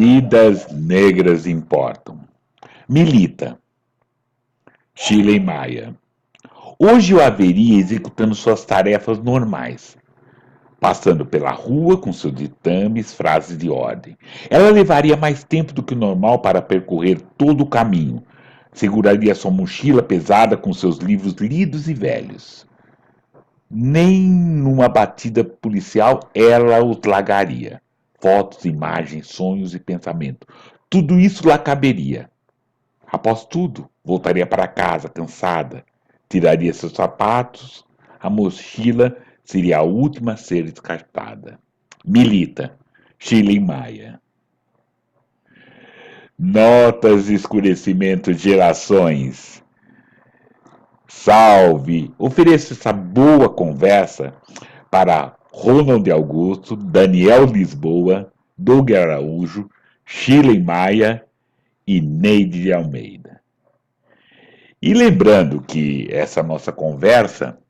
Vidas negras importam. Milita, Chile Maia. Hoje eu a veria executando suas tarefas normais, passando pela rua com seus ditames, frases de ordem. Ela levaria mais tempo do que o normal para percorrer todo o caminho. Seguraria sua mochila pesada com seus livros lidos e velhos. Nem numa batida policial ela os largaria. Fotos, imagens, sonhos e pensamento. Tudo isso lá caberia. Após tudo, voltaria para casa cansada, tiraria seus sapatos, a mochila seria a última a ser descartada. Milita, Chile Maia. Notas de escurecimento de gerações. Salve! Ofereço essa boa conversa para Ronald Augusto, Daniel Lisboa, Doug Araújo, Chile Maia e Neide de Almeida. E lembrando que essa nossa conversa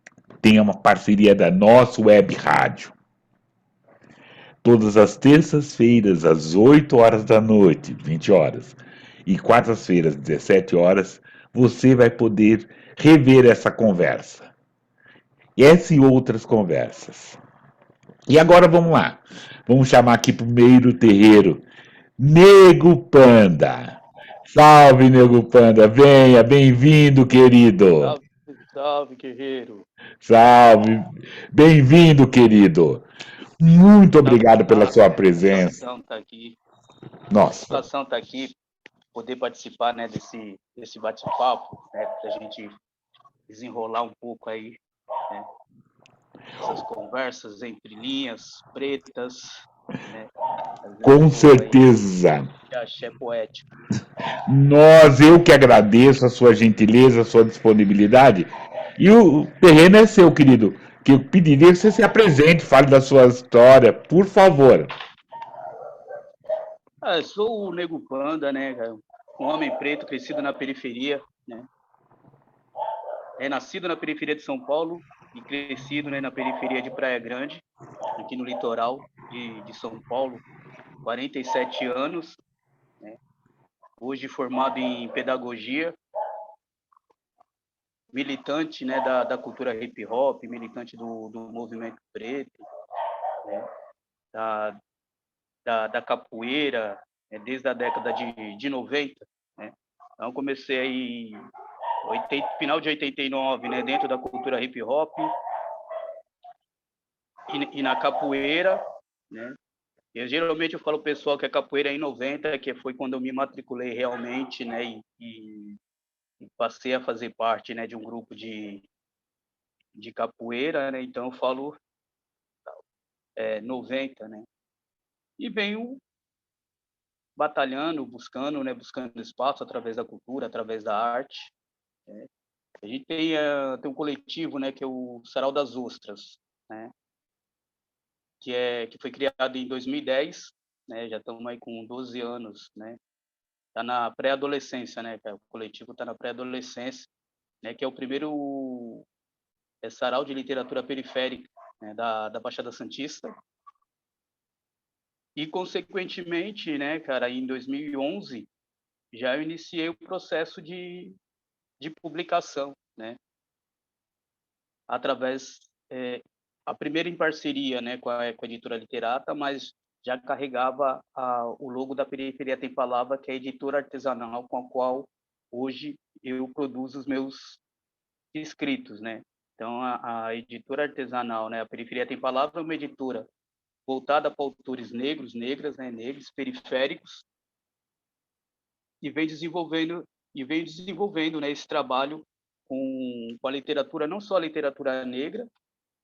tem uma parceria da nossa web rádio. Todas as terças-feiras, às 8 horas da noite, 20 horas, e quartas-feiras, 17 horas, você vai poder rever essa conversa. Essa e outras conversas. E agora vamos lá. Vamos chamar aqui pro meio do terreiro. Nego Panda. Salve, Nego Panda. Venha, bem-vindo, querido. Salve, salve, guerreiro. Salve. Bem-vindo, querido. Muito obrigado pela Massa, sua né? presença. Nossa, Satisfação tá aqui, poder participar, né, desse bate-papo, né, pra gente desenrolar um pouco aí, né, essas conversas entre linhas pretas, né, fazendo um com pouco aí certeza. de axé poético. Eu que agradeço a sua gentileza, a sua disponibilidade. E o terreno é seu, querido. Que eu pediria que você se apresente, fale da sua história, por favor. Eu sou o Nego Panda, né, cara? Um homem preto crescido na periferia, né? Nascido na periferia de São Paulo e crescido, né, na periferia de Praia Grande, aqui no litoral de São Paulo, 47 anos, né? Hoje formado em pedagogia, militante, né, da cultura hip hop, militante do movimento preto, né, da, da capoeira, né, desde a década de 90. Né? Então comecei aí final de 89, né, dentro da cultura hip hop e na capoeira, né? Geralmente eu falo pro pessoal que a capoeira é em 90, que foi quando eu me matriculei realmente, né, e passei a fazer parte, né, de um grupo de capoeira, né? Então eu falo 90, né? E venho batalhando, buscando, né, buscando espaço através da cultura, através da arte. Né? A gente tem um coletivo, né, que é o Sarau das Ostras, né? Que foi criado em 2010, né? Já estamos aí com 12 anos, né? Tá na pré-adolescência, né? O coletivo está na pré-adolescência, né? Que é o primeiro sarau de literatura periférica, né? Da Baixada Santista. E, consequentemente, né, cara, em 2011, já eu iniciei o processo de publicação, né? Através, a primeira em parceria, né, com a editora Literata, mas já carregava o logo da Periferia Tem Palavra, que é a editora artesanal com a qual hoje eu produzo os meus escritos, né? Então, a editora artesanal, né, a Periferia Tem Palavra, é uma editora voltada para autores negros, negras, né, negros, periféricos, e vem desenvolvendo, né, esse trabalho com a literatura, não só a literatura negra,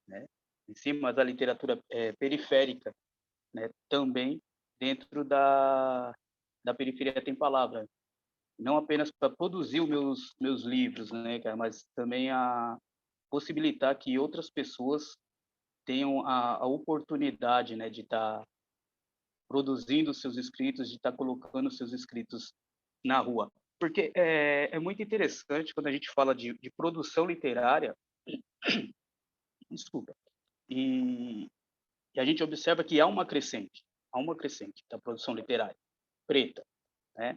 né, em si, mas a literatura periférica, né, também dentro da periferia tem palavra, não apenas para produzir os meus livros, né, cara, mas também a possibilitar que outras pessoas tenham a oportunidade, né, de estar produzindo seus escritos, de estar colocando seus escritos na rua. Porque é muito interessante quando a gente fala de produção literária, desculpa, e a gente observa que há uma crescente da produção literária. preta, né?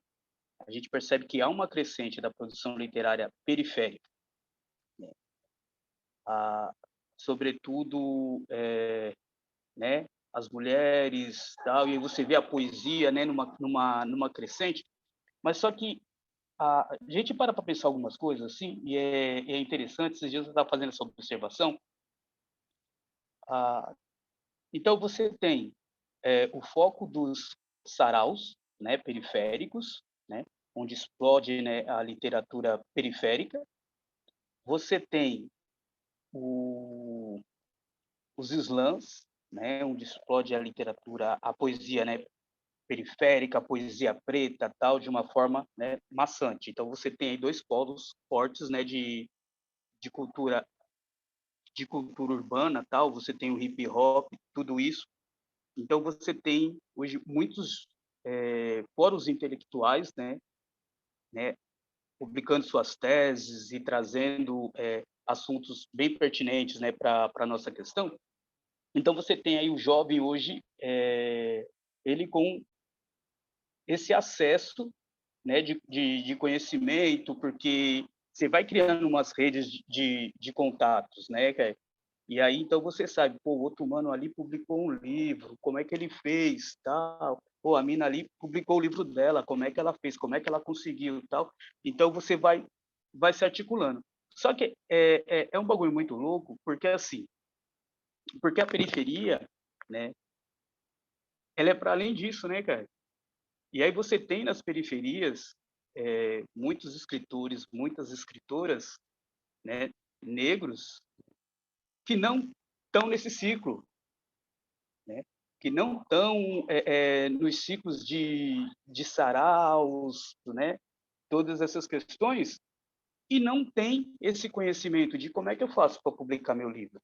A gente percebe que há uma crescente da produção literária periférica, né? Sobretudo, né, as mulheres, tal, e você vê a poesia, né, numa crescente, mas só que a gente para pensar algumas coisas assim, e é interessante, esses dias eu estava fazendo essa observação. ah, então você tem o foco dos saraus, né, periféricos, né, onde explode, né, a literatura periférica. Você tem o, os slams, né, onde explode a literatura, a poesia, né, periférica, a poesia preta, tal, de uma forma, né, maçante. Então você tem aí dois polos fortes, né, de cultura de cultura urbana, tal. Você tem o hip hop, tudo isso. Então você tem hoje muitos fóruns intelectuais, né, publicando suas teses e trazendo assuntos bem pertinentes, né, para a nossa questão. Então você tem aí o jovem hoje, ele com esse acesso, né, de conhecimento, porque você vai criando umas redes de contatos, né, cara? E aí, então, você sabe, pô, o outro mano ali publicou um livro, como é que ele fez, tal. Pô, a mina ali publicou o livro dela, como é que ela fez, como é que ela conseguiu, tal. Então, você vai se articulando. Só que é um bagulho muito louco, porque assim, porque a periferia, né, ela é para além disso, né, cara? E aí você tem nas periferias muitos escritores, muitas escritoras, né, negros, que não estão nesse ciclo, né? Que não estão nos ciclos de saraus, né? Todas essas questões, e não tem esse conhecimento de como é que eu faço para publicar meu livro,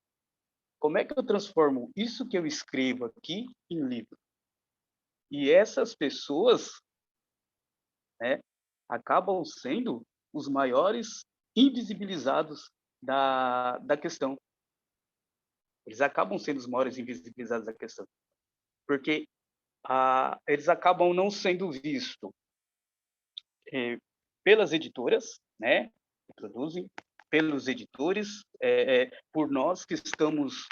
como é que eu transformo isso que eu escrevo aqui em livro. E essas pessoas, né, acabam sendo os maiores invisibilizados da questão. Eles acabam sendo os maiores invisibilizados da questão, porque eles acabam não sendo vistos pelas editoras, né, que produzem, pelos editores, por nós que estamos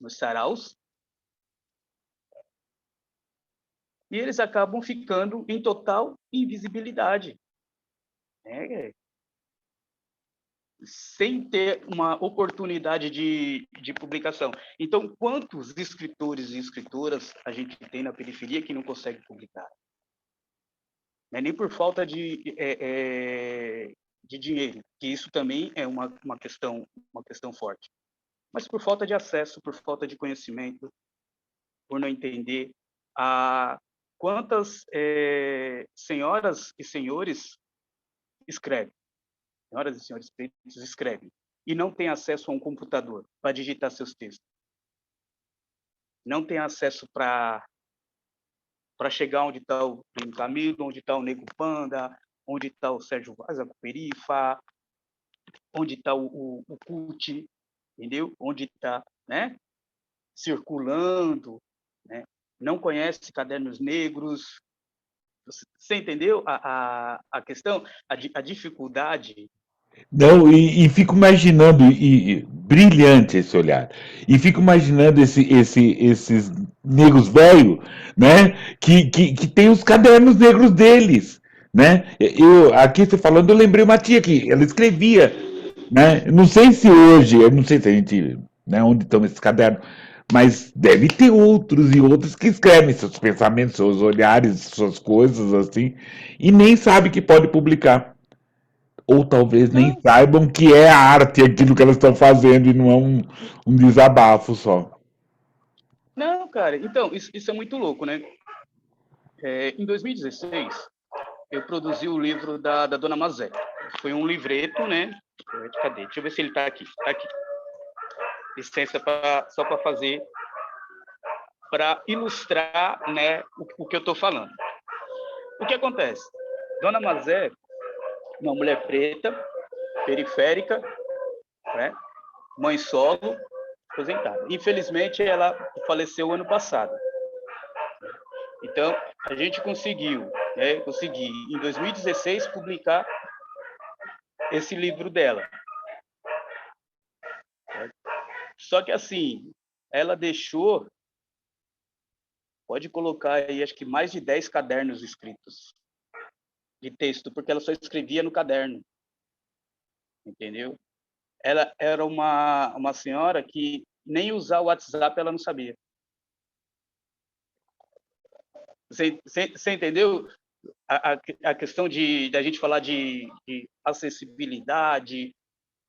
nos saraus, e eles acabam ficando em total invisibilidade, né, sem ter uma oportunidade de publicação. Então, quantos escritores e escritoras a gente tem na periferia que não conseguem publicar? Não é nem por falta de dinheiro, que isso também é uma questão forte, mas por falta de acesso, por falta de conhecimento, por não entender quantas senhoras e senhores escrevem, senhoras e senhores pretos escrevem, e não têm acesso a um computador para digitar seus textos, não têm acesso para chegar onde está o Plínio Camilo, onde está o Nego Panda, onde está o Sérgio Vaz, a Perifa, onde está o CUT, entendeu? Onde está, né, circulando, né? Não conhece Cadernos Negros. Você entendeu a questão? A dificuldade? Não, e fico imaginando, brilhante esse olhar, e fico imaginando esses negros velhos, né, que tem os cadernos negros deles, né? Aqui você falando, eu lembrei uma tia que ela escrevia, né? Não sei se hoje, eu não sei se a gente, né, onde estão esses cadernos, mas deve ter outros e outros que escrevem seus pensamentos, seus olhares, suas coisas assim, e nem sabe que pode publicar. Ou talvez nem Não, saibam que é arte aquilo que elas estão fazendo e não é um desabafo só. não, cara. Então, isso é muito louco, né? Em 2016, eu produzi o livro da Dona Mazé. Foi um livreto, né? Cadê? Deixa eu ver se ele está aqui. Tá aqui. Licença só para fazer, para ilustrar, né, o que eu estou falando. O que acontece? Dona Mazé, uma mulher preta, periférica, né, mãe solo, aposentada. Infelizmente, ela faleceu ano passado. Então, a gente conseguiu, né, em 2016, publicar esse livro dela. Só que, assim, ela deixou, pode colocar aí, acho que mais de 10 cadernos escritos de texto, porque ela só escrevia no caderno, entendeu? Ela era uma senhora que nem usar o WhatsApp ela não sabia. Você entendeu a questão da gente falar de acessibilidade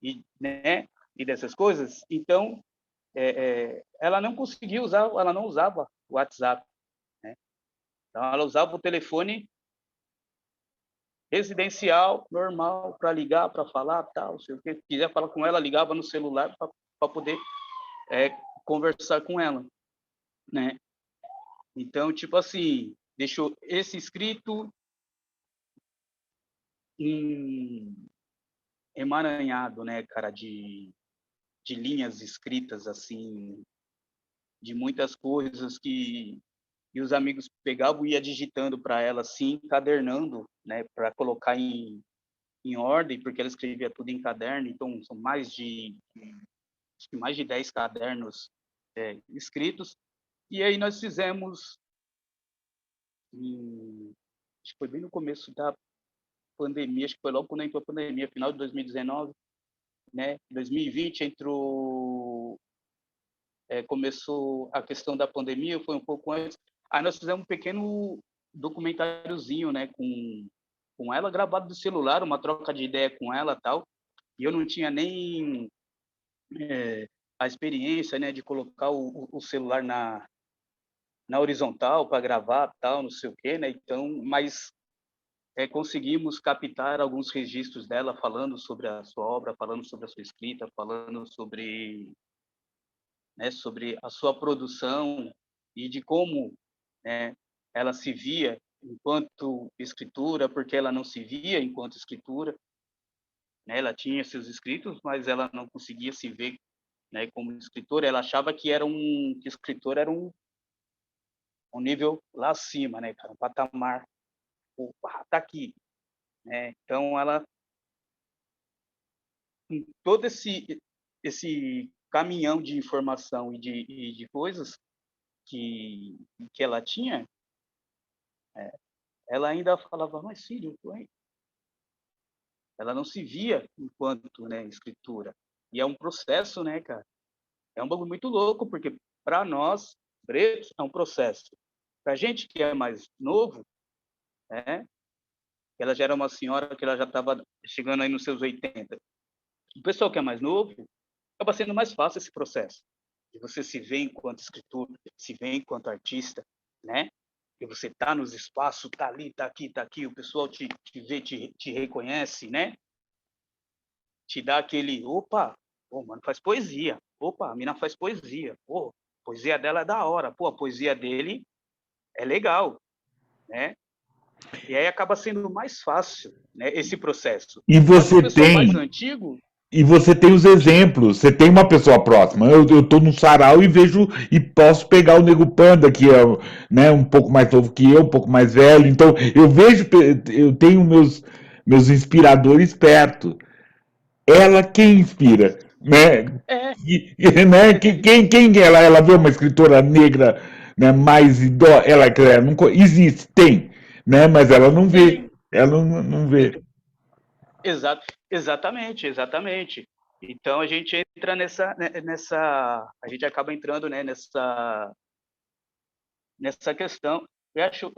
e, né, e dessas coisas? Então, ela não conseguia usar, ela não usava o WhatsApp, né? Então, ela usava o telefone residencial, normal, para ligar, para falar, tal, se eu quiser falar com ela, ligava no celular para poder conversar com ela, né? Então, tipo assim, deixou esse escrito emaranhado, né, cara, de linhas escritas, assim, de muitas coisas que os amigos pegavam e ia digitando para ela, assim, encadernando, né, para colocar em ordem, porque ela escrevia tudo em caderno, então são acho que mais de 10 cadernos escritos. E aí nós fizemos, acho que foi bem no começo da pandemia, acho que foi logo quando entrou a pandemia, final de 2019, né? 2020 entrou, começou a questão da pandemia, foi um pouco antes. Aí nós fizemos um pequeno documentáriozinho, né, com ela, gravado do celular, uma troca de ideia com ela, tal. E eu não tinha nem a experiência, né, de colocar o celular na horizontal para gravar, tal, não sei o quê, né? Então, mas conseguimos captar alguns registros dela falando sobre a sua obra, falando sobre a sua escrita, falando sobre, né, sobre a sua produção e de como, né, ela se via enquanto escritura, porque ela não se via enquanto escritura, né? Ela tinha seus escritos, mas ela não conseguia se ver, né, como escritora. Ela achava que que escritor era um nível lá acima, né, cara, um patamar, tá aqui, né? Então ela, com todo esse caminhão de informação e de coisas que ela tinha, ela ainda falava, mas filho, ela não se via enquanto, né, escritura. E é um processo, né, cara? É um bagulho muito louco, porque para nós, pretos, é um processo. Para gente que é mais novo, né, ela já era uma senhora que ela já estava chegando aí nos seus 80. O pessoal que é mais novo, acaba sendo mais fácil esse processo. De você se ver enquanto escritor, se ver enquanto artista, né? E você tá nos espaços, tá ali, tá aqui, o pessoal te vê, te reconhece, né? Te dá aquele, opa, pô, mano, faz poesia. Opa, a mina faz poesia. Pô, a poesia dela é da hora. Pô, a poesia dele é legal, né? E aí acaba sendo mais fácil, né, esse processo. E Só que o você pessoal mais tem antigo, E você tem os exemplos, você tem uma pessoa próxima. Eu tô no sarau e vejo e posso pegar o Nego Panda, que é, né, um pouco mais novo que eu, um pouco mais velho. Então eu vejo, eu tenho meus inspiradores perto. Ela quem inspira, né? é, Né? Quem ela? Ela vê uma escritora negra, né, mais idosa, ela não existe, tem, né? Mas ela não vê, tem, ela não vê. exatamente, exatamente. Então a gente entra a gente acaba entrando, né, nessa questão. Eu acho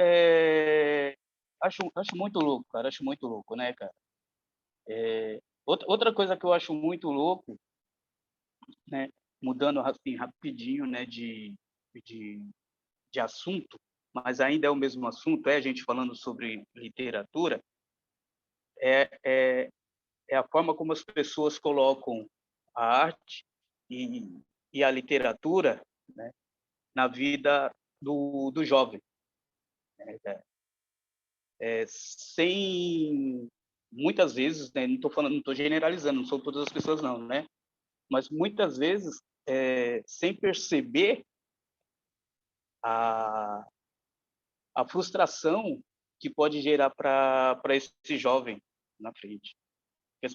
muito louco, cara, acho muito louco, né, cara? Outra coisa que eu acho muito louco, né, mudando assim rapidinho, né, de, de assunto, mas ainda é o mesmo assunto, a gente falando sobre literatura, é, é, é a forma como as pessoas colocam a arte e, e a literatura, né, na vida do jovem, né? Sem muitas vezes, né, não estou falando, não estou generalizando, não são todas as pessoas não, né? Mas muitas vezes sem perceber a, a frustração que pode gerar para esse jovem na frente. Que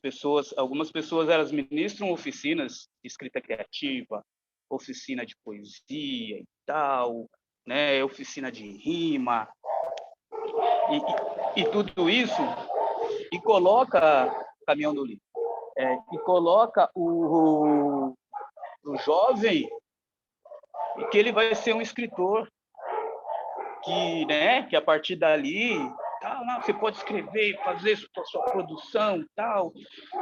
algumas pessoas, elas ministram oficinas de escrita criativa, oficina de poesia e tal, né, oficina de rima, e tudo isso, e coloca caminhão do livro, e coloca o jovem que ele vai ser um escritor, que, né, que a partir dali tal, não, você pode escrever, fazer sua produção, tal,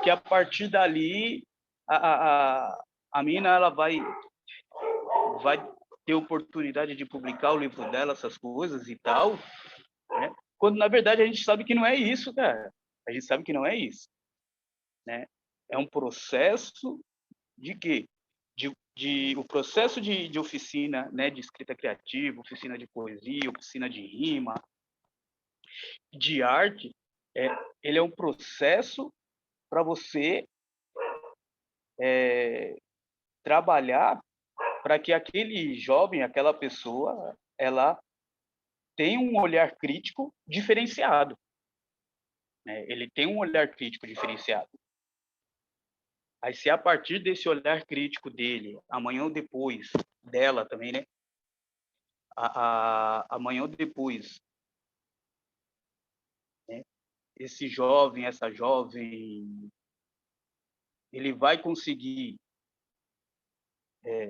que a partir dali a mina ela vai ter oportunidade de publicar o livro dela, essas coisas e tal, né? Quando na verdade a gente sabe que não é isso, cara. A gente sabe que não é isso, né? É um processo de quê? O processo de oficina, né, de escrita criativa, oficina de poesia, oficina de rima, de arte, ele é um processo para você trabalhar para que aquele jovem, aquela pessoa, ela tenha um olhar crítico diferenciado, né? Ele tem um olhar crítico diferenciado. Aí, se a partir desse olhar crítico dele, amanhã ou depois, dela também, né? Amanhã ou depois, né? Esse jovem, essa jovem, ele vai conseguir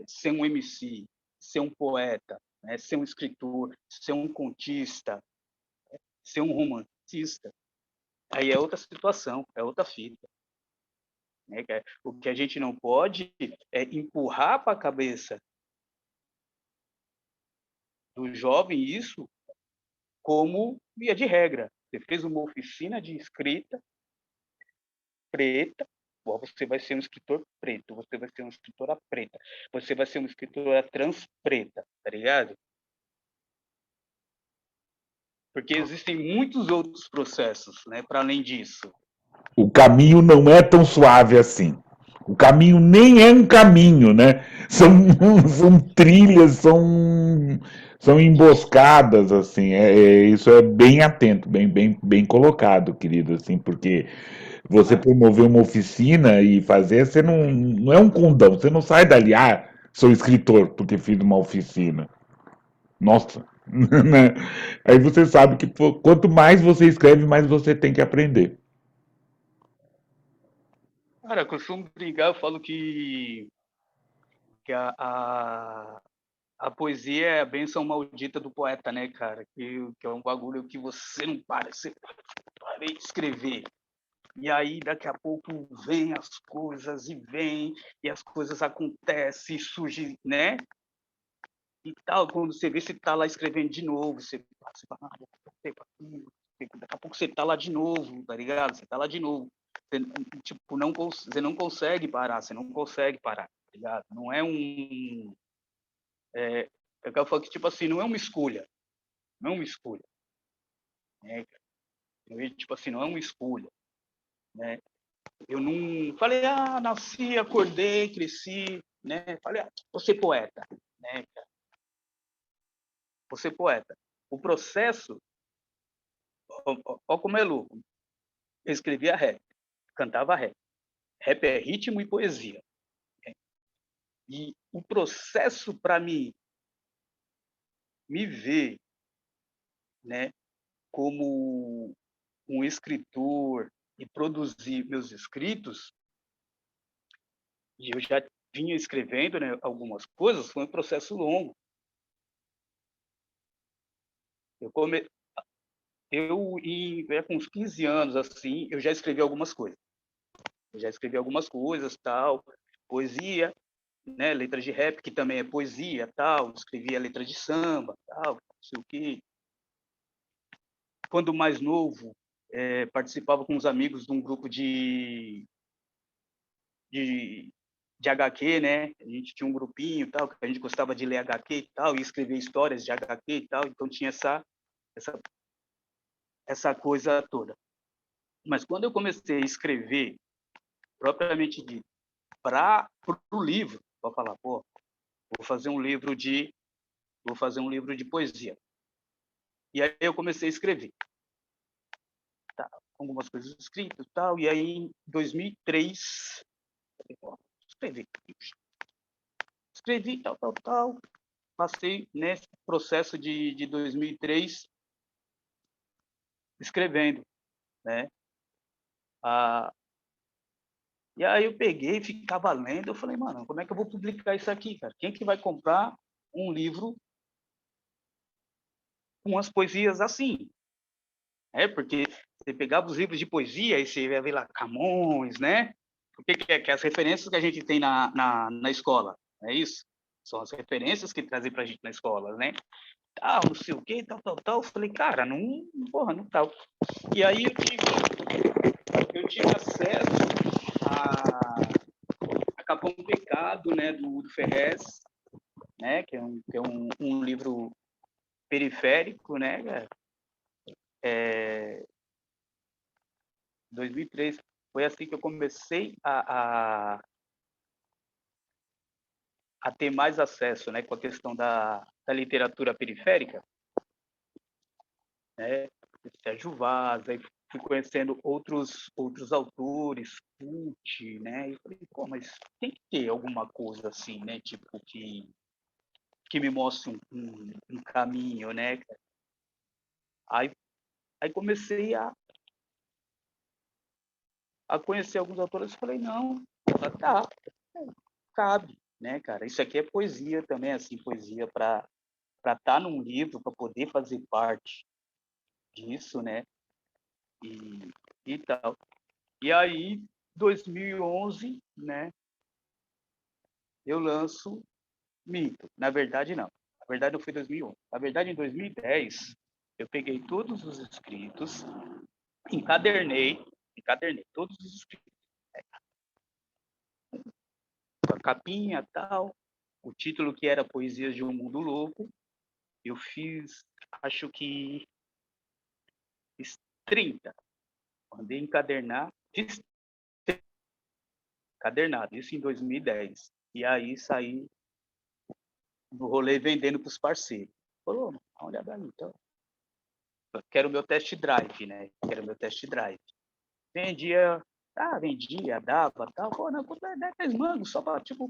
ser um MC, ser um poeta, né? Ser um escritor, ser um contista, ser um romancista. Aí é outra situação, é outra fita, né? O que a gente não pode é empurrar para a cabeça do jovem isso como via de regra. Você fez uma oficina de escrita preta, você vai ser um escritor preto, você vai ser uma escritora preta, você vai ser uma escritora trans preta, tá ligado? Porque existem muitos outros processos, né, para além disso. O caminho não é tão suave assim. O caminho nem é um caminho, né? São, são trilhas, são emboscadas, assim. Isso é bem atento, bem colocado, querido, assim, porque você promover uma oficina e fazer, você não é um condão, você não sai dali, sou escritor porque fiz uma oficina. Nossa, né? Aí você sabe que quanto mais você escreve, mais você tem que aprender. Cara, eu costumo brincar, eu falo que a poesia é a bênção maldita do poeta, né, cara? Que é um bagulho que você não para, você para de escrever. E aí, daqui a pouco, vem as coisas e as coisas acontecem, e surge, né? E tal, quando você vê, você tá lá escrevendo de novo, você fala, daqui a pouco você tá lá de novo, tá ligado? Você tá lá de novo. Você, tipo, você não consegue parar, tá ligado? Não é um... eu falo que, tipo assim, não é uma escolha, não é uma escolha, né? Tipo assim, não é uma escolha, né? Eu não falei, nasci, acordei, cresci, né? Falei, vou ser poeta, né? Vou ser poeta. O processo, ó como é louco. Eu escrevia rap, cantava rap. Rap é ritmo e poesia. E o processo para mim me ver, né, como um escritor e produzir meus escritos, e eu já vinha escrevendo, né, algumas coisas, foi um processo longo. Eu come... com uns 15 anos assim, eu já escrevi algumas coisas. Tal, poesia, né, letras de rap, que também é poesia, tal, escrevia letra de samba, tal, não sei o quê. Quando mais novo, participava com os amigos de um grupo de, de HQ, né? A gente tinha um grupinho, tal, que a gente gostava de ler HQ e tal, e escrever histórias de HQ e tal, então tinha essa coisa toda. Mas quando eu comecei a escrever, propriamente dito, para o livro, para falar, pô, vou fazer um livro de poesia. E aí eu comecei a escrever. Tá, algumas coisas escritas e tal. E aí, em 2003, escrevi. Escrevi, tal. Passei nesse processo de 2003 escrevendo, né? E aí eu peguei e ficava lendo. Eu falei, mano, como é que eu vou publicar isso aqui, cara? Quem que vai comprar um livro com as poesias assim? Porque você pegava os livros de poesia e você ia ver lá Camões, né? O que é as referências que a gente tem na escola, é isso? São as referências que trazem pra gente na escola, né? Tal, não sei o quê, tal. Eu falei, cara, não, porra, não tal. E aí eu tive acesso a Capão Pecado, né, do Ferrez, né, que é um livro periférico, né, cara? 2003 foi assim que eu comecei a ter mais acesso, né, com a questão da literatura periférica, né, Sérgio Vaz, aí fui conhecendo outros autores, cult, né, e falei, pô, mas tem que ter alguma coisa assim, né, tipo que me mostre um caminho, né? Aí comecei a conhecer alguns autores e falei, não, tá, cabe, né, cara? Isso aqui é poesia também, assim, poesia para estar num livro, para poder fazer parte disso, né? E tal. E aí, 2011, né, eu lanço Mito. Na verdade, não. Na verdade, não foi 2011. Na verdade, em 2010, eu peguei todos os escritos, encadernei todos os escritos, com a capinha tal, o título que era Poesias de um Mundo Louco. Eu fiz, acho que fiz 30. Mandei encadernar, fiz encadernado, isso em 2010. E aí saí no rolê vendendo para os parceiros. Falou, dá uma olhada aí, então. Quero o meu test drive, né? Quero o meu test drive. Vendia, dava, tal. Pô, não, 10 mangos, só para tipo,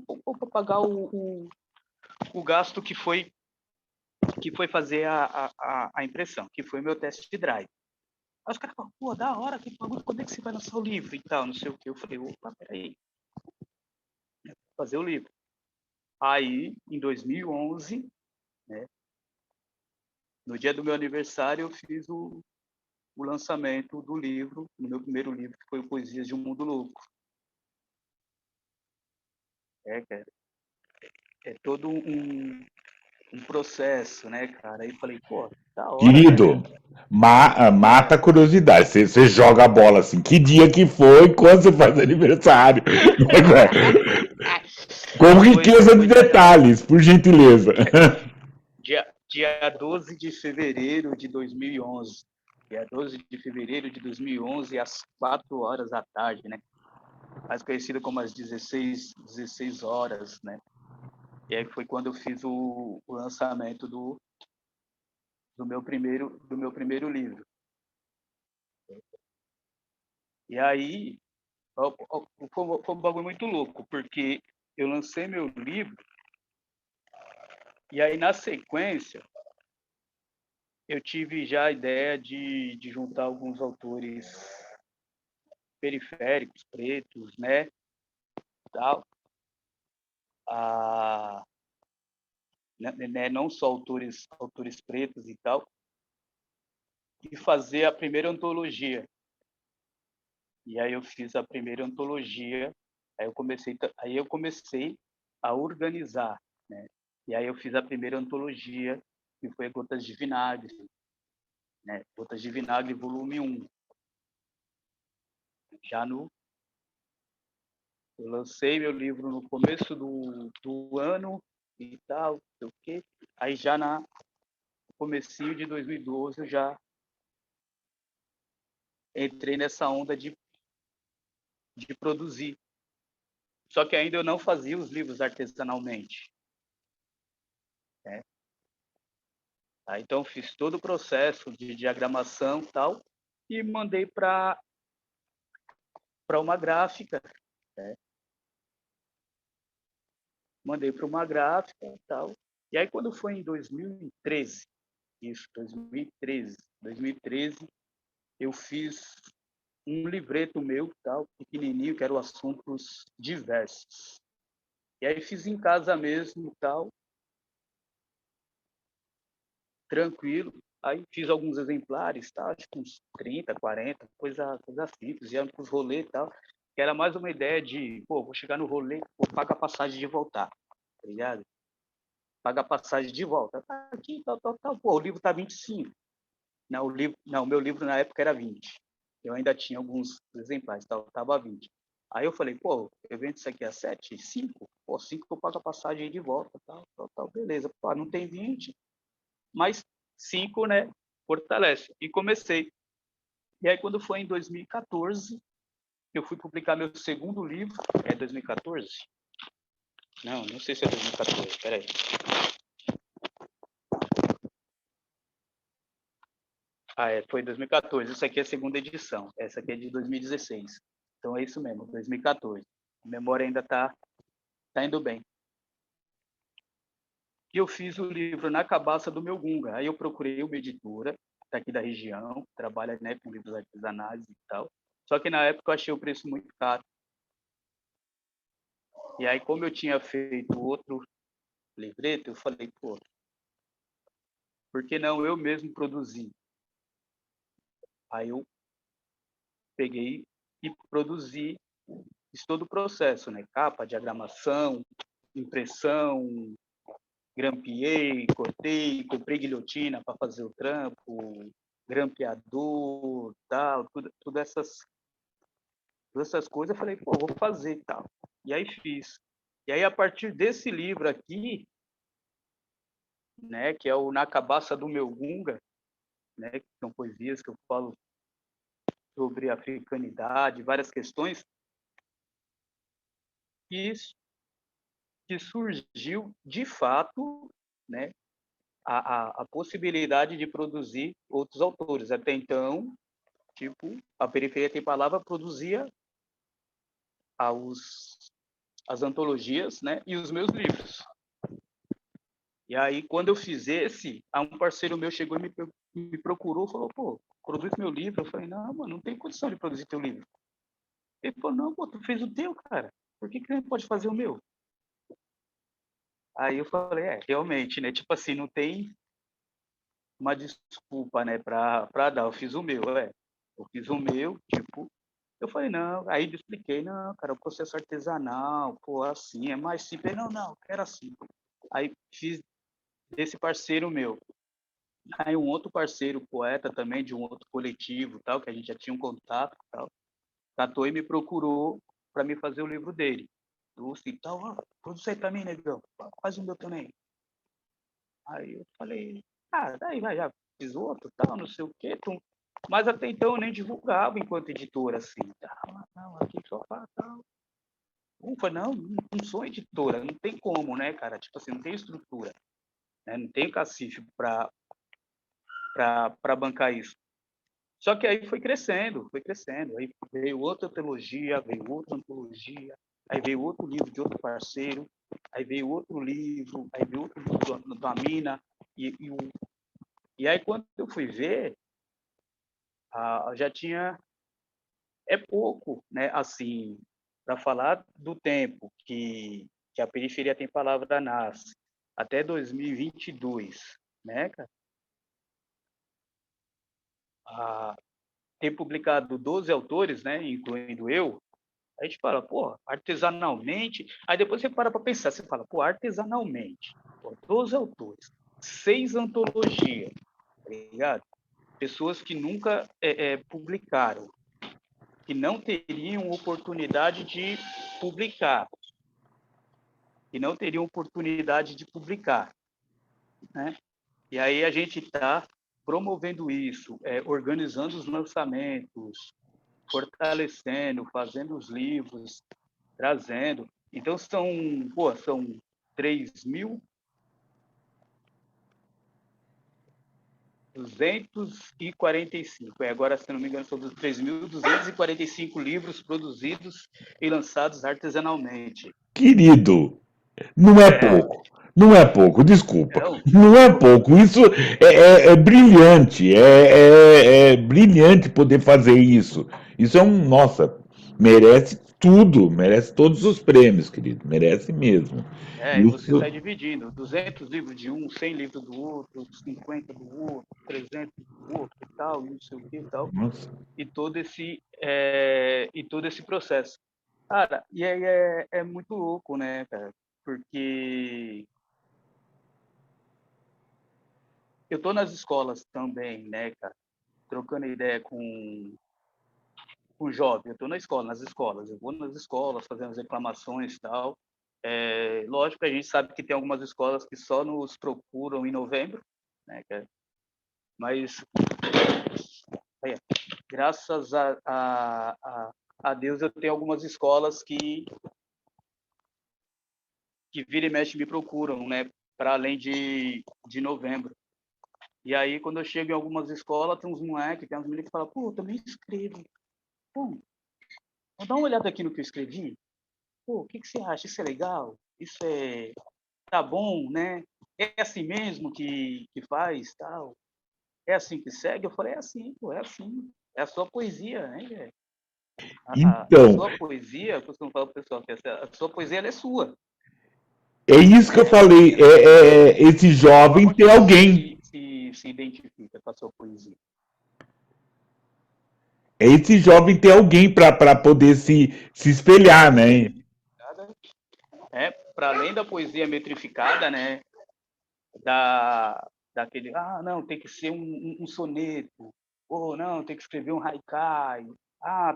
pagar o gasto que foi fazer a impressão, que foi meu test drive. Aí os caras falam, pô, da hora, que bagulho, quando é que você vai lançar o livro e tal, não sei o que. Eu falei, opa, peraí, vou fazer o livro. Aí, em 2011, né, no dia do meu aniversário, eu fiz o lançamento do livro, no meu primeiro livro, que foi o Poesias de um Mundo Louco. Cara, é todo um processo, né, cara? Aí falei, pô, da hora, né? Querido, mata a curiosidade. Você joga a bola assim. Que dia que foi? Quando você faz aniversário? Com riqueza de Foi detalhes, por gentileza. dia 12 de fevereiro de 2011. Dia 12 de fevereiro de 2011, às 4 horas da tarde, né? Mais conhecido como as 16 horas, né? E aí foi quando eu fiz o lançamento do meu primeiro livro. E aí foi um bagulho muito louco, porque eu lancei meu livro e aí na sequência eu tive já a ideia de juntar alguns autores periféricos, pretos, né, tal, a, né, não só autores pretos e tal, e fazer a primeira antologia. E aí eu fiz a primeira antologia, aí eu comecei a organizar, né? E aí eu fiz a primeira antologia, que foi Gotas de Vinagre, né? Gotas de Vinagre, volume 1. Já no Eu lancei meu livro no começo do ano e tal, não sei o quê. Aí já no comecinho de 2012 eu já entrei nessa onda de produzir. Só que ainda eu não fazia os livros artesanalmente, né? Então, fiz todo o processo de diagramação e tal, e mandei para uma gráfica, né? Mandei para uma gráfica e tal. E aí, quando foi em 2013, 2013, eu fiz um livreto meu, tal, pequenininho, que eram assuntos diversos. E aí fiz em casa mesmo, tal, tranquilo. Aí fiz alguns exemplares, tá? Acho que uns 30, 40, coisa simples, ia para os rolês e tal. Que era mais uma ideia de, pô, vou chegar no rolê, vou pagar a passagem de voltar, tá ligado? Paga a passagem de volta. Tá aqui, tal, tal, tal. Pô, o livro tá 25. Não, o meu livro na época era 20. Eu ainda tinha alguns exemplares, tava 20. Aí eu falei, pô, eu vendo isso aqui a 7, 5? Pô, 5 eu pago a passagem de volta, tal, tal, tal, beleza. Pô, não tem 20, mas 5, né, fortalece. E comecei. E aí, quando foi em 2014, eu fui publicar meu segundo livro. É 2014? Não sei se é 2014, peraí. Foi 2014. Isso aqui é a segunda edição. Essa aqui é de 2016. Então é isso mesmo, 2014. A memória ainda tá indo bem. E eu fiz o livro na cabaça do meu Gunga. Aí eu procurei uma editora daqui da região, que trabalha, né, com livros artesanais e tal. Só que na época eu achei o preço muito caro. E aí, como eu tinha feito outro livreto, eu falei, pô, por que não eu mesmo produzir? Aí eu peguei e produzi, fiz todo o processo, né? Capa, diagramação, impressão, grampeei, cortei, comprei guilhotina para fazer o trampo, grampeador, tal, todas essas coisas. Eu falei, pô, vou fazer e tal. E aí fiz. E aí, a partir desse livro aqui, né, que é o Na Cabaça do Meu Gunga, né, que são poesias que eu falo sobre africanidade, várias questões, que surgiu, de fato, né, a possibilidade de produzir outros autores. Até então, tipo, a Periferia Tem Palavra produzia as antologias, né, e os meus livros. E aí, quando eu fiz esse, um parceiro meu chegou e me procurou, falou, pô, produz meu livro. Eu falei, não, mano, não tem condição de produzir teu livro. Ele falou, não, pô, tu fez o teu, cara. Por que não pode fazer o meu? Aí eu falei, realmente, né? Tipo assim, não tem uma desculpa, né, para dar. Eu fiz o meu, Eu fiz o meu, tipo, eu falei, não. Aí eu expliquei, não, cara, o processo artesanal, pô, assim, é mais simples. Não, era assim. Aí fiz desse parceiro meu. Aí um outro parceiro, poeta também, de um outro coletivo, tal, que a gente já tinha um contato, tal, catou e me procurou para me fazer o livro dele. Trouxe e tal, produz aí para mim, negão, faz o meu também. Aí eu falei, daí vai, já fiz outro, tal, não sei o quê. Mas até então eu nem divulgava enquanto editora, assim. Não, aqui só para tal. Falei, não sou editora, não tem como, né, cara? Tipo assim, não tem estrutura, né? Não tem cacife para bancar isso. Só que aí foi crescendo. Aí veio outra antologia, veio outra antologia, aí veio outro livro de outro parceiro, aí veio outro livro, aí veio outro livro da mina. E aí, quando eu fui ver, já tinha. É pouco, né? Assim, para falar do tempo que a Periferia Tem Palavra nasce, até 2022, né, cara? Ter publicado 12 autores, né, incluindo eu, a gente fala, pô, artesanalmente. Aí depois você para pensar, você fala, pô, artesanalmente, pô, 12 autores, 6 antologias, tá ligado? Pessoas que nunca publicaram, que não teriam oportunidade de publicar, né? E aí a gente está promovendo isso, organizando os lançamentos, fortalecendo, fazendo os livros, trazendo. Então, são 3 mil, 245. Agora, se não me engano, são 3.245 livros produzidos e lançados artesanalmente. Querido, não é É, pouco. Não é pouco, desculpa. não, Não é pouco. Isso é brilhante. É brilhante poder fazer isso. Isso é um. Nossa, merece tudo. Merece todos os prêmios, querido. Merece mesmo. e você Isso. sai dividindo 200 livros de um, 100 livros do outro, 50 do outro, 300 do outro e tal, e não sei o que e tal. Nossa. E todo esse processo. Cara, e aí é muito louco, né, cara? Porque eu tô nas escolas também, né, cara? Trocando ideia com jovem. Eu tô na escola, nas escolas. Eu vou nas escolas fazendo as reclamações e tal. Lógico que a gente sabe que tem algumas escolas que só nos procuram em novembro, né, cara? Mas, é, graças a Deus, eu tenho algumas escolas que vira e mexe me procuram, né, para além de novembro. E aí, quando eu chego em algumas escolas, tem uns moleques, tem uns meninos que falam, pô, eu também escrevo. Pô, vou dar uma olhada aqui no que eu escrevi. Pô, o que você acha? Isso é legal? Isso tá bom, né? É assim mesmo que faz, tal? É assim que segue? Eu falei, é assim, pô, é assim. É a sua poesia, né, velho? A Então, sua poesia, eu costumo falar pro pessoal que a sua poesia ela é sua, é isso que eu né? falei. Esse A jovem forma que tem você alguém. se identifica com a sua poesia. Esse jovem tem alguém para poder se espelhar, né? Para além da poesia metrificada, né? Da, daquele, não, tem que ser um soneto, ou não, tem que escrever um haikai,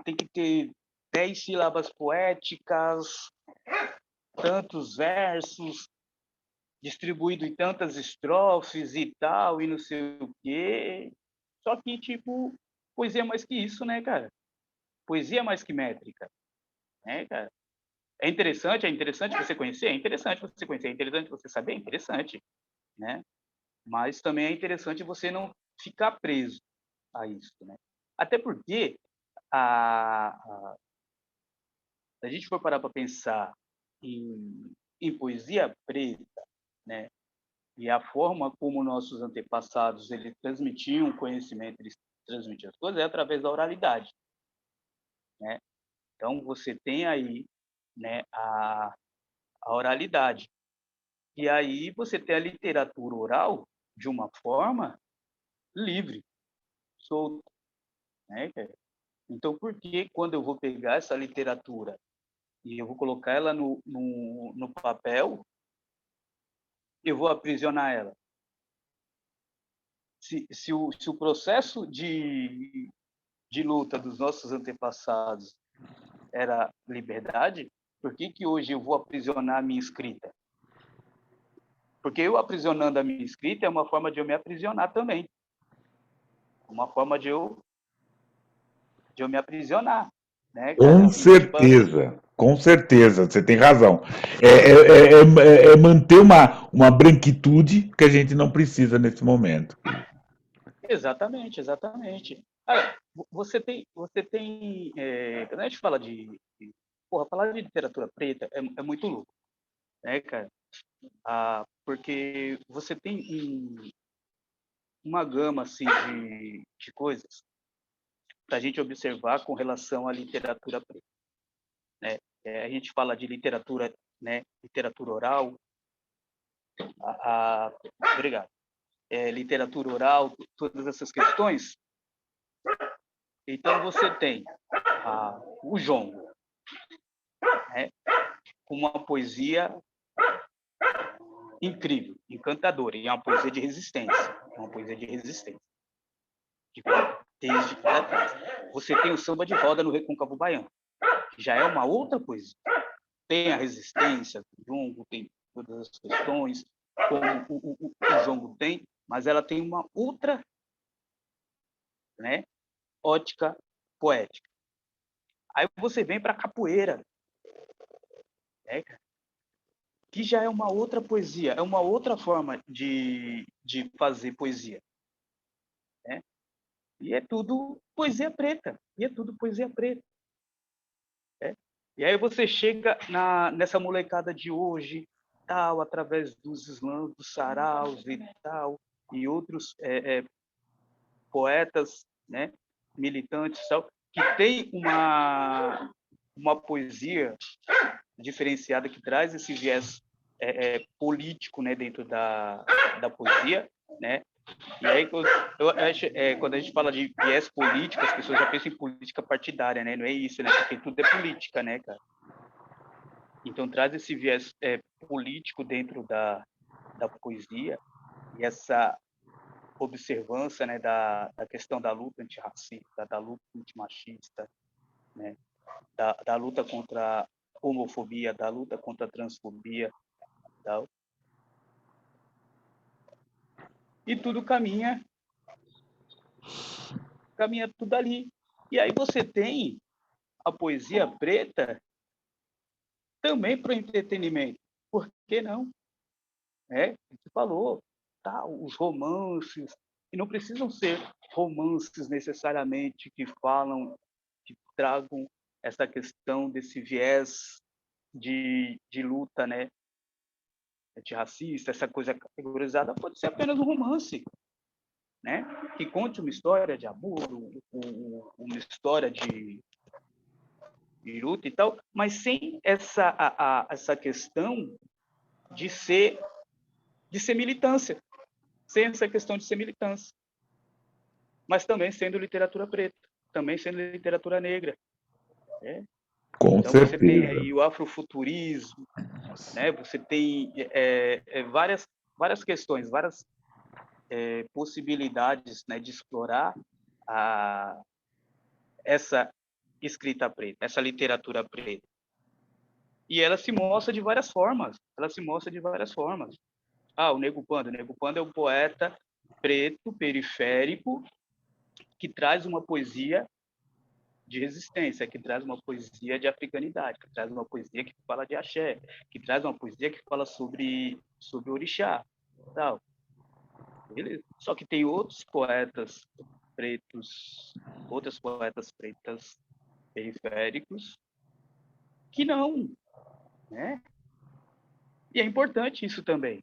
tem que ter 10 sílabas poéticas, tantos versos, distribuído em tantas estrofes e tal, e não sei o quê. Só que, tipo, poesia é mais que isso, né, cara? Poesia é mais que métrica, né, cara? É interessante você conhecer, é interessante você conhecer, é interessante você saber, é interessante, né? Mas também é interessante você não ficar preso a isso, né? Até porque a, a, a gente for parar para pensar em poesia preta, né? E a forma como nossos antepassados eles transmitiam conhecimento, eles transmitiam as coisas é através da oralidade, né? Então você tem aí, né, a oralidade. E aí você tem a literatura oral de uma forma livre, solta, né? Então, por que quando eu vou pegar essa literatura e eu vou colocar ela no papel, eu vou aprisionar ela? Se o processo de luta dos nossos antepassados era liberdade, por que hoje eu vou aprisionar a minha escrita? Porque eu aprisionando a minha escrita é uma forma de eu me aprisionar também. Uma forma de eu me aprisionar, né, cara? E tipo, Com certeza, você tem razão. É manter uma branquitude que a gente não precisa nesse momento. exatamente, exatamente. Quando a gente fala porra, falar de literatura preta é muito louco, né, cara? Porque você tem uma gama, assim, de coisas para a gente observar com relação à literatura preta, né? A gente fala de literatura, né, literatura oral, a, a, obrigado, literatura oral, todas essas questões. Então você tem o jongo, né, com uma poesia incrível, encantadora, e é uma poesia de resistência, é uma poesia de resistência, que vai desde lá atrás. Você tem o samba de roda no Recôncavo Baiano, que já é uma outra poesia. Tem a resistência do jongo, tem todas as questões, como o jongo tem, mas ela tem uma outra, né, ótica poética. Aí você vem para a capoeira, né, que já é uma outra poesia, é uma outra forma de fazer poesia. E é tudo poesia preta. É. E aí você chega nessa molecada de hoje, tal, através dos slams, dos saraus e tal, e outros poetas, né, militantes, tal, que tem uma poesia diferenciada que traz esse viés político, né, dentro da poesia, né? E aí eu acho, quando a gente fala de viés político, as pessoas já pensam em política partidária, né? Não é isso, né? Porque tudo é política, né, cara? Então traz esse viés político dentro da poesia e essa observância, né, da questão da luta antirracista, da luta antimachista, né, da luta contra a homofobia, da luta contra a transfobia, tal. E tudo caminha tudo ali. E aí você tem a poesia preta também para o entretenimento. Por que não? Você falou, tá, os romances, e não precisam ser romances necessariamente que falam, que tragam essa questão desse viés de luta, né, antirracista, essa coisa categorizada, pode ser apenas um romance, né, que conte uma história de amor, uma história de luta e tal, mas sem essa questão de ser militância, sem essa questão de ser militância, mas também sendo literatura preta, também sendo literatura negra. Né? Com Então você tem certeza. aí o afrofuturismo, né? Você tem várias questões, várias possibilidades, né, de explorar essa escrita preta, essa literatura preta. E ela se mostra de várias formas. O Nego Panda. O Nego Panda é um poeta preto, periférico, que traz uma poesia de resistência, que traz uma poesia de africanidade, que traz uma poesia que fala de axé, que traz uma poesia que fala sobre orixá, tal. Beleza. Só que tem outros poetas pretos, outras poetas pretas periféricos que não, né? E é importante isso também.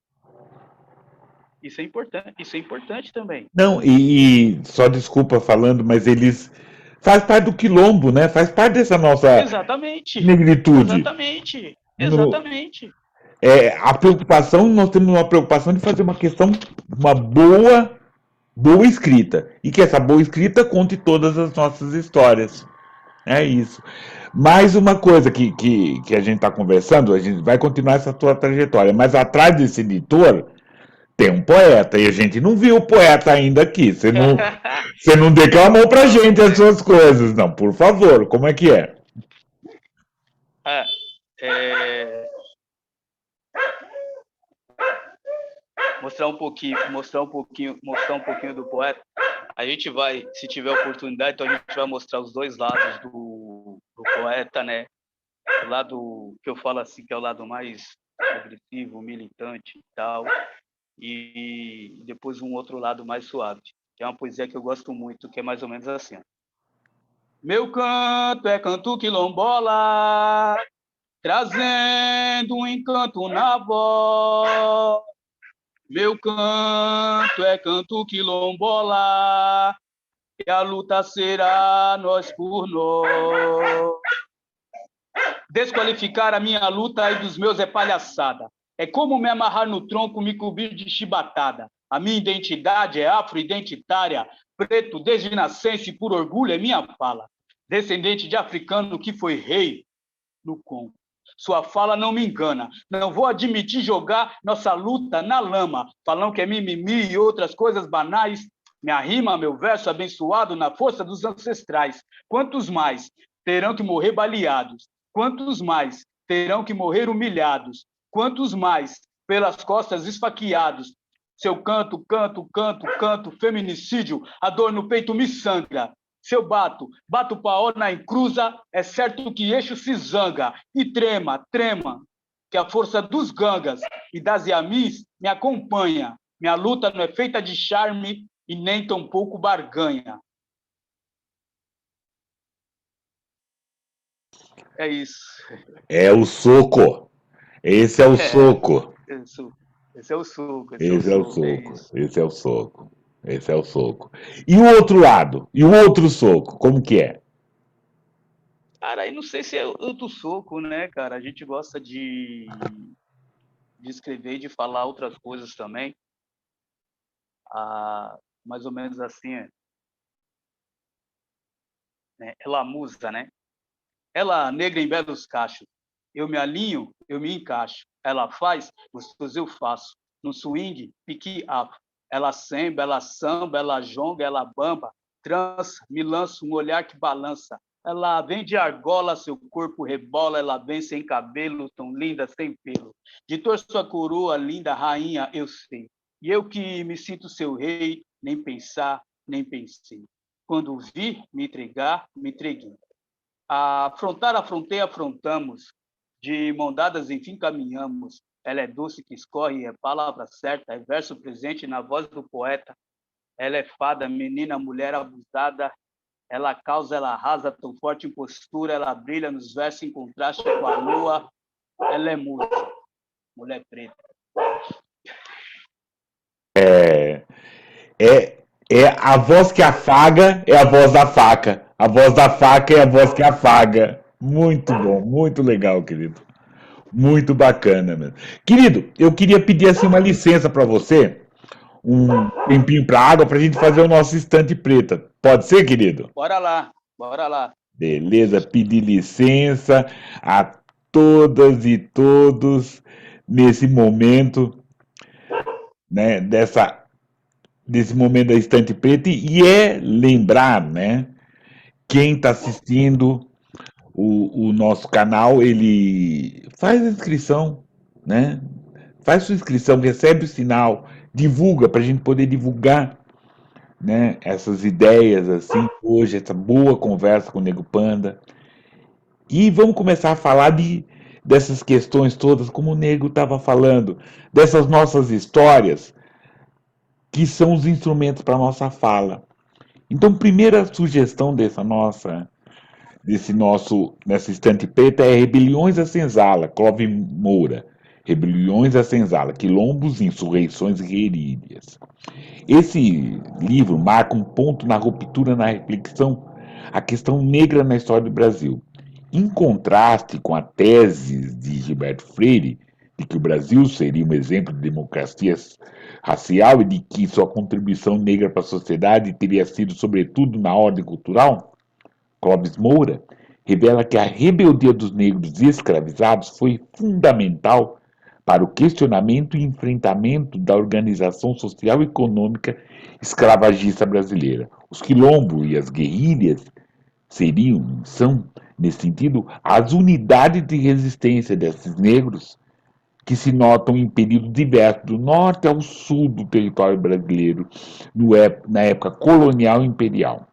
Isso é importante também. Não, e só desculpa falando, mas eles faz parte do quilombo, né? Faz parte dessa nossa Exatamente. negritude. No, a preocupação, nós temos uma preocupação de fazer uma questão, uma boa escrita. E que essa boa escrita conte todas as nossas histórias. É isso. Mais uma coisa que a gente está conversando, a gente vai continuar essa tua trajetória, mas atrás desse editor tem um poeta, e a gente não viu o poeta ainda aqui. Você não declamou pra gente as suas coisas, não, por favor, como é que é? Mostrar um pouquinho do poeta. A gente vai, se tiver oportunidade, então a gente vai mostrar os dois lados do poeta, né? O lado que eu falo assim, que é o lado mais agressivo, militante e tal, e depois um outro lado mais suave, que é uma poesia que eu gosto muito, que é mais ou menos assim. Meu canto é canto quilombola, trazendo um encanto na voz. Meu canto é canto quilombola, e a luta será nós por nós. Desqualificar a minha luta e dos meus é palhaçada. É como me amarrar no tronco, me cobrir de chibatada. A minha identidade é afro-identitária, preto desde nascença e por orgulho é minha fala. Descendente de africano que foi rei no Congo. Sua fala não me engana. Não vou admitir jogar nossa luta na lama. Falam que é mimimi e outras coisas banais. Minha rima, meu verso abençoado na força dos ancestrais. Quantos mais terão que morrer baleados? Quantos mais terão que morrer humilhados? Quantos mais pelas costas esfaqueados? Seu canto, feminicídio, a dor no peito me sangra. Se eu bato paó na encruza, é certo que eixo se zanga. E trema, que a força dos gangas e das yamis me acompanha. Minha luta não é feita de charme e nem tampouco barganha. É isso. É o soco. Esse é o É, soco. isso. Esse é o suco, esse é o Esse é o suco, é soco. isso. Esse é o soco. Esse é o soco. E o outro lado? E o outro soco? Como que é? Cara, aí não sei se é outro suco, né, cara? A gente gosta de escrever e de falar outras coisas também. Ah, mais ou menos assim, né? Ela musa, né? Ela negra em belos cachos. Eu me alinho, eu me encaixo. Ela faz, gostoso eu faço. No swing, pique up. Ela samba, ela samba, ela jonga, ela bamba. Trança, me lança um olhar que balança. Ela vem de argola, seu corpo rebola. Ela vem sem cabelo, tão linda, sem pelo. De torso a coroa, linda rainha, eu sei. E eu que me sinto seu rei, nem pensar, nem pensei. Quando vi me entregar, me entreguei. Afrontar, afrontei, afrontamos. De mão dadas, enfim, caminhamos. Ela é doce que escorre, é palavra certa, é verso presente na voz do poeta. Ela é fada, menina, mulher abusada. Ela causa, ela arrasa, tão forte em postura. Ela brilha nos versos em contraste com a lua. Ela é musa, mulher preta. É, é, é a voz que afaga, é a voz da faca. A voz da faca é a voz que afaga. Muito bom, muito legal, querido. Muito bacana, mesmo. Querido, eu queria pedir assim uma licença para você, um tempinho para água, para a gente fazer o nosso estante preta. Pode ser, querido? Bora lá, bora lá. Beleza, pedir licença a todas e todos nesse momento, né, desse momento da estante preta e é lembrar, né, quem está assistindo o nosso canal, ele faz a inscrição, né, faz sua inscrição, recebe o sinal, divulga para a gente poder divulgar, né, essas ideias assim hoje, essa boa conversa com o Nego Panda. E vamos começar a falar dessas questões todas, como o Nego estava falando, dessas nossas histórias, que são os instrumentos para a nossa fala. Então, primeira sugestão nessa estante preta é Rebeliões da Senzala, Clove Moura. Rebeliões da Senzala, Quilombos, Insurreições e Guerrilhas. Esse livro marca um ponto na ruptura na reflexão a questão negra na história do Brasil. Em contraste com a tese de Gilberto Freire de que o Brasil seria um exemplo de democracia racial e de que sua contribuição negra para a sociedade teria sido, sobretudo, na ordem cultural, Clóvis Moura revela que a rebeldia dos negros escravizados foi fundamental para o questionamento e enfrentamento da organização social e econômica escravagista brasileira. Os quilombos e as guerrilhas são, nesse sentido, as unidades de resistência desses negros que se notam em períodos diversos, do norte ao sul do território brasileiro, na época colonial e imperial.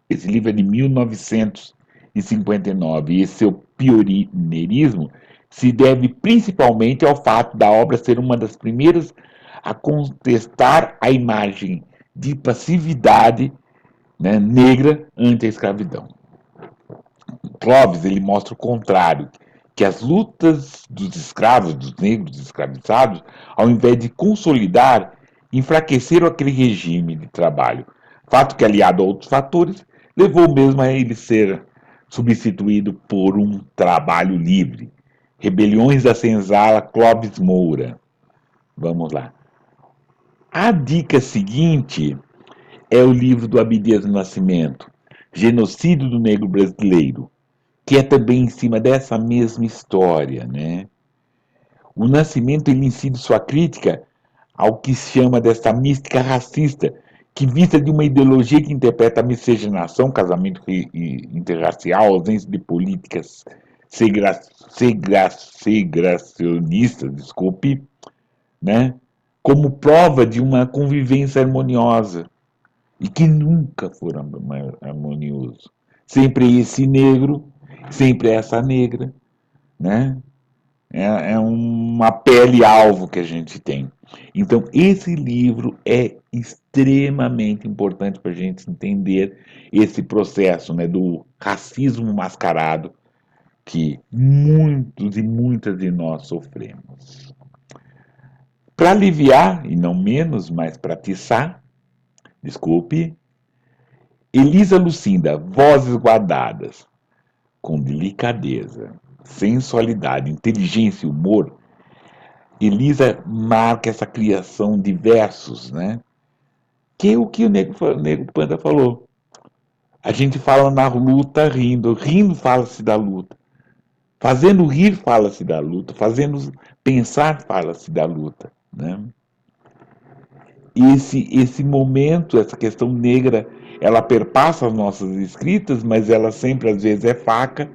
Esse livro é de 1959 e esse seu pioneirismo se deve principalmente ao fato da obra ser uma das primeiras a contestar a imagem de passividade, né, negra ante a escravidão. Clovis ele mostra o contrário, que as lutas dos escravos, dos negros escravizados, ao invés de consolidar, enfraqueceram aquele regime de trabalho. Fato que, aliado a outros fatores, levou mesmo a ele ser substituído por um trabalho livre. Rebeliões da Senzala, Clóvis Moura. Vamos lá. A dica seguinte é o livro do Abdias do Nascimento, Genocídio do Negro Brasileiro, que é também em cima dessa mesma história, né? O Nascimento ele incide sua crítica ao que se chama desta mística racista, que vista de uma ideologia que interpreta a miscigenação, casamento interracial, ausência de políticas segregacionistas, desculpe, né? Como prova de uma convivência harmoniosa e que nunca foram harmonioso. Sempre esse negro, sempre essa negra, né? É uma pele-alvo que a gente tem. Então, esse livro é extremamente importante para a gente entender esse processo, né, do racismo mascarado que muitos e muitas de nós sofremos. Para aliviar, e não menos, mas para atiçar, desculpe, Elisa Lucinda, Vozes Guardadas, com delicadeza, sensualidade, inteligência e humor, Elisa marca essa criação de versos, né? Que é o que o Nego Panda falou. A gente fala na luta rindo, rindo fala-se da luta. Fazendo rir fala-se da luta, fazendo pensar fala-se da luta, né? Esse momento, essa questão negra, ela perpassa as nossas escritas, mas ela sempre às vezes é faca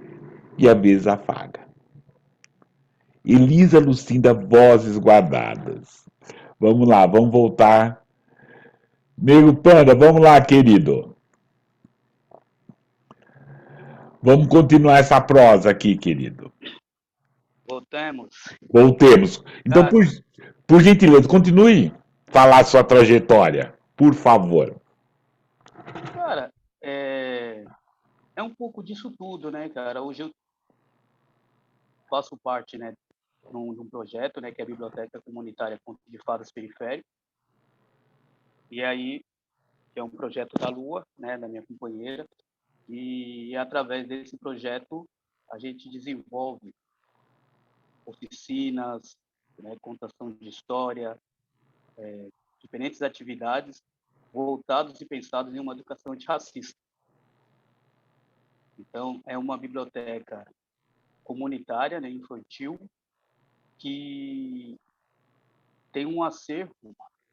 e às vezes afaga. Elisa Lucinda, Vozes Guardadas. Vamos lá, vamos voltar. Nego Panda, vamos lá, querido. Vamos continuar essa prosa aqui, querido. Voltemos. Voltemos. Então, Cara, por gentileza, continue falar sua trajetória, por favor. cara, é um pouco disso tudo, né, cara? Hoje eu faço parte, né, de um projeto, né, que é a Biblioteca Comunitária Conto de Fadas Periférico. E aí, que é um projeto da Lua, né, da minha companheira. E através desse projeto, a gente desenvolve oficinas, né, contação de história, diferentes atividades voltados e pensados em uma educação antirracista. Então, é uma biblioteca comunitária, né, infantil, que tem um acervo,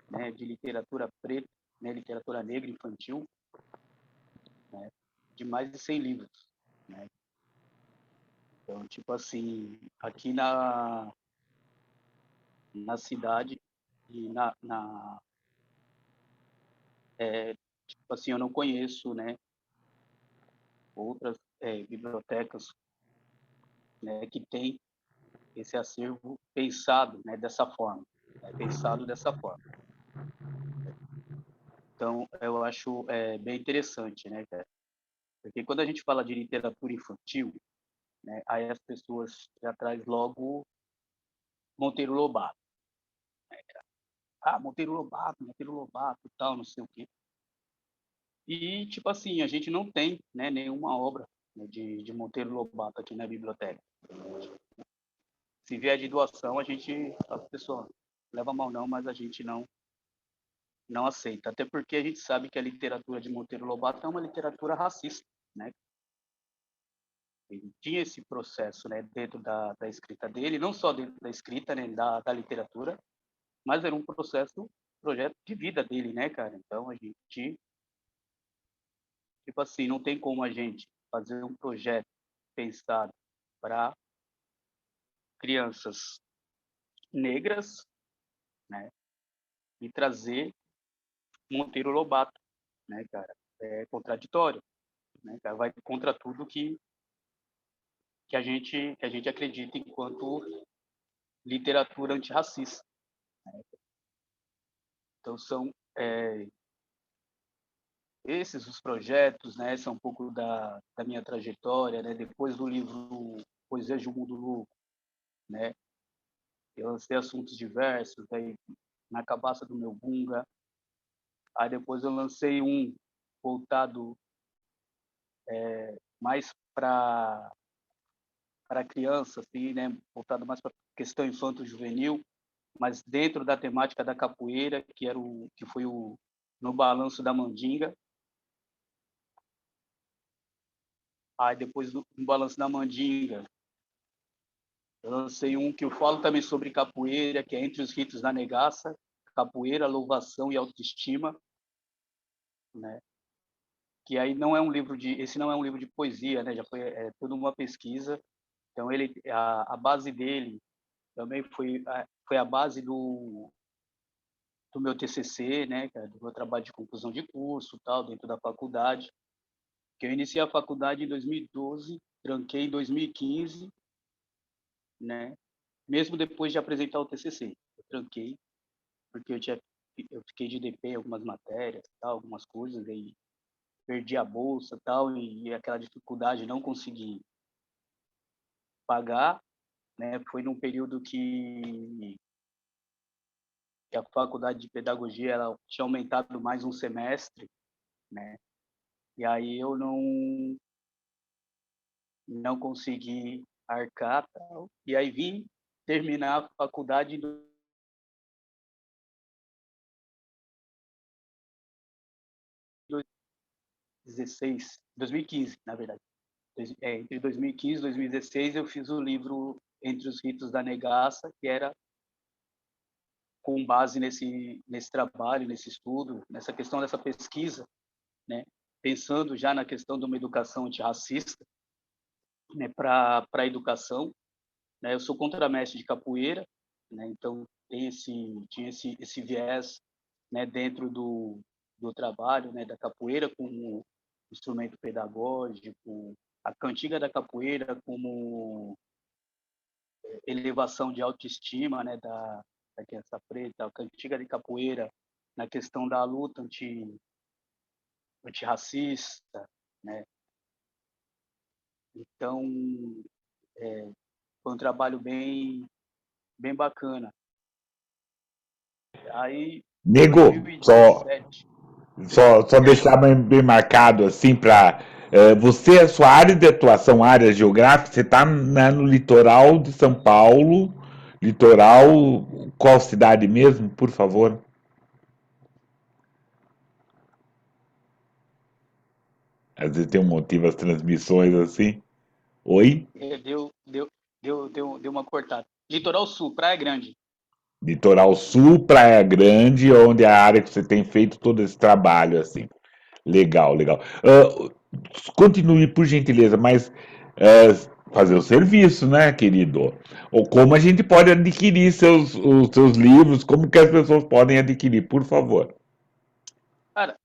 né, de literatura preta, né, literatura negra infantil, né, de mais de 100 livros. Né? Então, tipo assim, aqui na cidade e tipo assim, eu não conheço, né, outras bibliotecas, né, que tem esse acervo pensado, né, dessa forma, né, pensado dessa forma. Então, eu acho bem interessante, né, cara? Porque quando a gente fala de literatura infantil, né, aí as pessoas já traz logo Monteiro Lobato. Ah, Monteiro Lobato, e tal, não sei o quê. E, tipo assim, a gente não tem, né, nenhuma obra, né, de Monteiro Lobato aqui na biblioteca. Se vier de doação, a pessoa leva mal não, mas a gente não aceita. Até porque a gente sabe que a literatura de Monteiro Lobato é uma literatura racista, né? Ele tinha esse processo, né, dentro da escrita dele, não só dentro da escrita, né, da literatura, mas era um projeto de vida dele, né, cara? Então a gente, tipo assim, não tem como a gente fazer um projeto pensado para crianças negras, né, e trazer Monteiro Lobato, né, cara? É contraditório, né, cara? Vai contra tudo que a gente acredita enquanto literatura antirracista. Então são esses os projetos, né? São um pouco da minha trajetória, né? Depois do livro Poesias de um Mundo Louco, né? Eu lancei assuntos diversos, aí na cabaça do meu bunga. Aí depois eu lancei um voltado mais para criança, assim, né? Voltado mais para questão infanto-juvenil, mas dentro da temática da capoeira, que foi o No Balanço da Mandinga. Aí depois no Balanço da Mandinga, eu lancei um que eu falo também sobre capoeira, que é Entre os Ritos da Negaça, capoeira, louvação e autoestima, né? Que aí não é um livro esse não é um livro de poesia, né? Já foi toda uma pesquisa. Então a base dele também foi a base do meu TCC, né? Do meu trabalho de conclusão de curso, tal, dentro da faculdade. Que eu iniciei a faculdade em 2012, tranquei em 2015, né? Mesmo depois de apresentar o TCC, eu tranquei porque eu fiquei de DP em algumas matérias, tal, algumas coisas, aí perdi a bolsa, tal, e aquela dificuldade de não conseguir pagar, né? Foi num período que a faculdade de pedagogia ela tinha aumentado mais um semestre, né? E aí eu não consegui arcar, tal. E aí vim terminar a faculdade em 2016, 2015, na verdade. Entre 2015 e 2016 eu fiz o livro Entre os Ritos da Negaça, que era com base nesse trabalho, nesse estudo, nessa questão dessa pesquisa, né? Pensando já na questão de uma educação antirracista, né? Para a educação, né? Eu sou contramestre de capoeira, né? Então tinha esse viés, né? Dentro do trabalho, né? Da capoeira como instrumento pedagógico, a cantiga da capoeira como elevação de autoestima, né? Da criança preta, a cantiga de capoeira na questão da luta antirracista, né? Então, foi um trabalho bem bacana. Aí, Nego, 2017, só deixar bem marcado assim para você, a sua área de atuação, área geográfica, você está no litoral de São Paulo, litoral, qual cidade mesmo, por favor? Às vezes tem um motivo as transmissões assim. Oi? deu uma cortada. Litoral Sul, Praia Grande. Litoral Sul, Praia Grande, onde é a área que você tem feito todo esse trabalho assim. Legal, legal. Continue, por gentileza, mas fazer o serviço, né, querido? Ou como a gente pode adquirir os seus livros, como que as pessoas podem adquirir, por favor. Cara,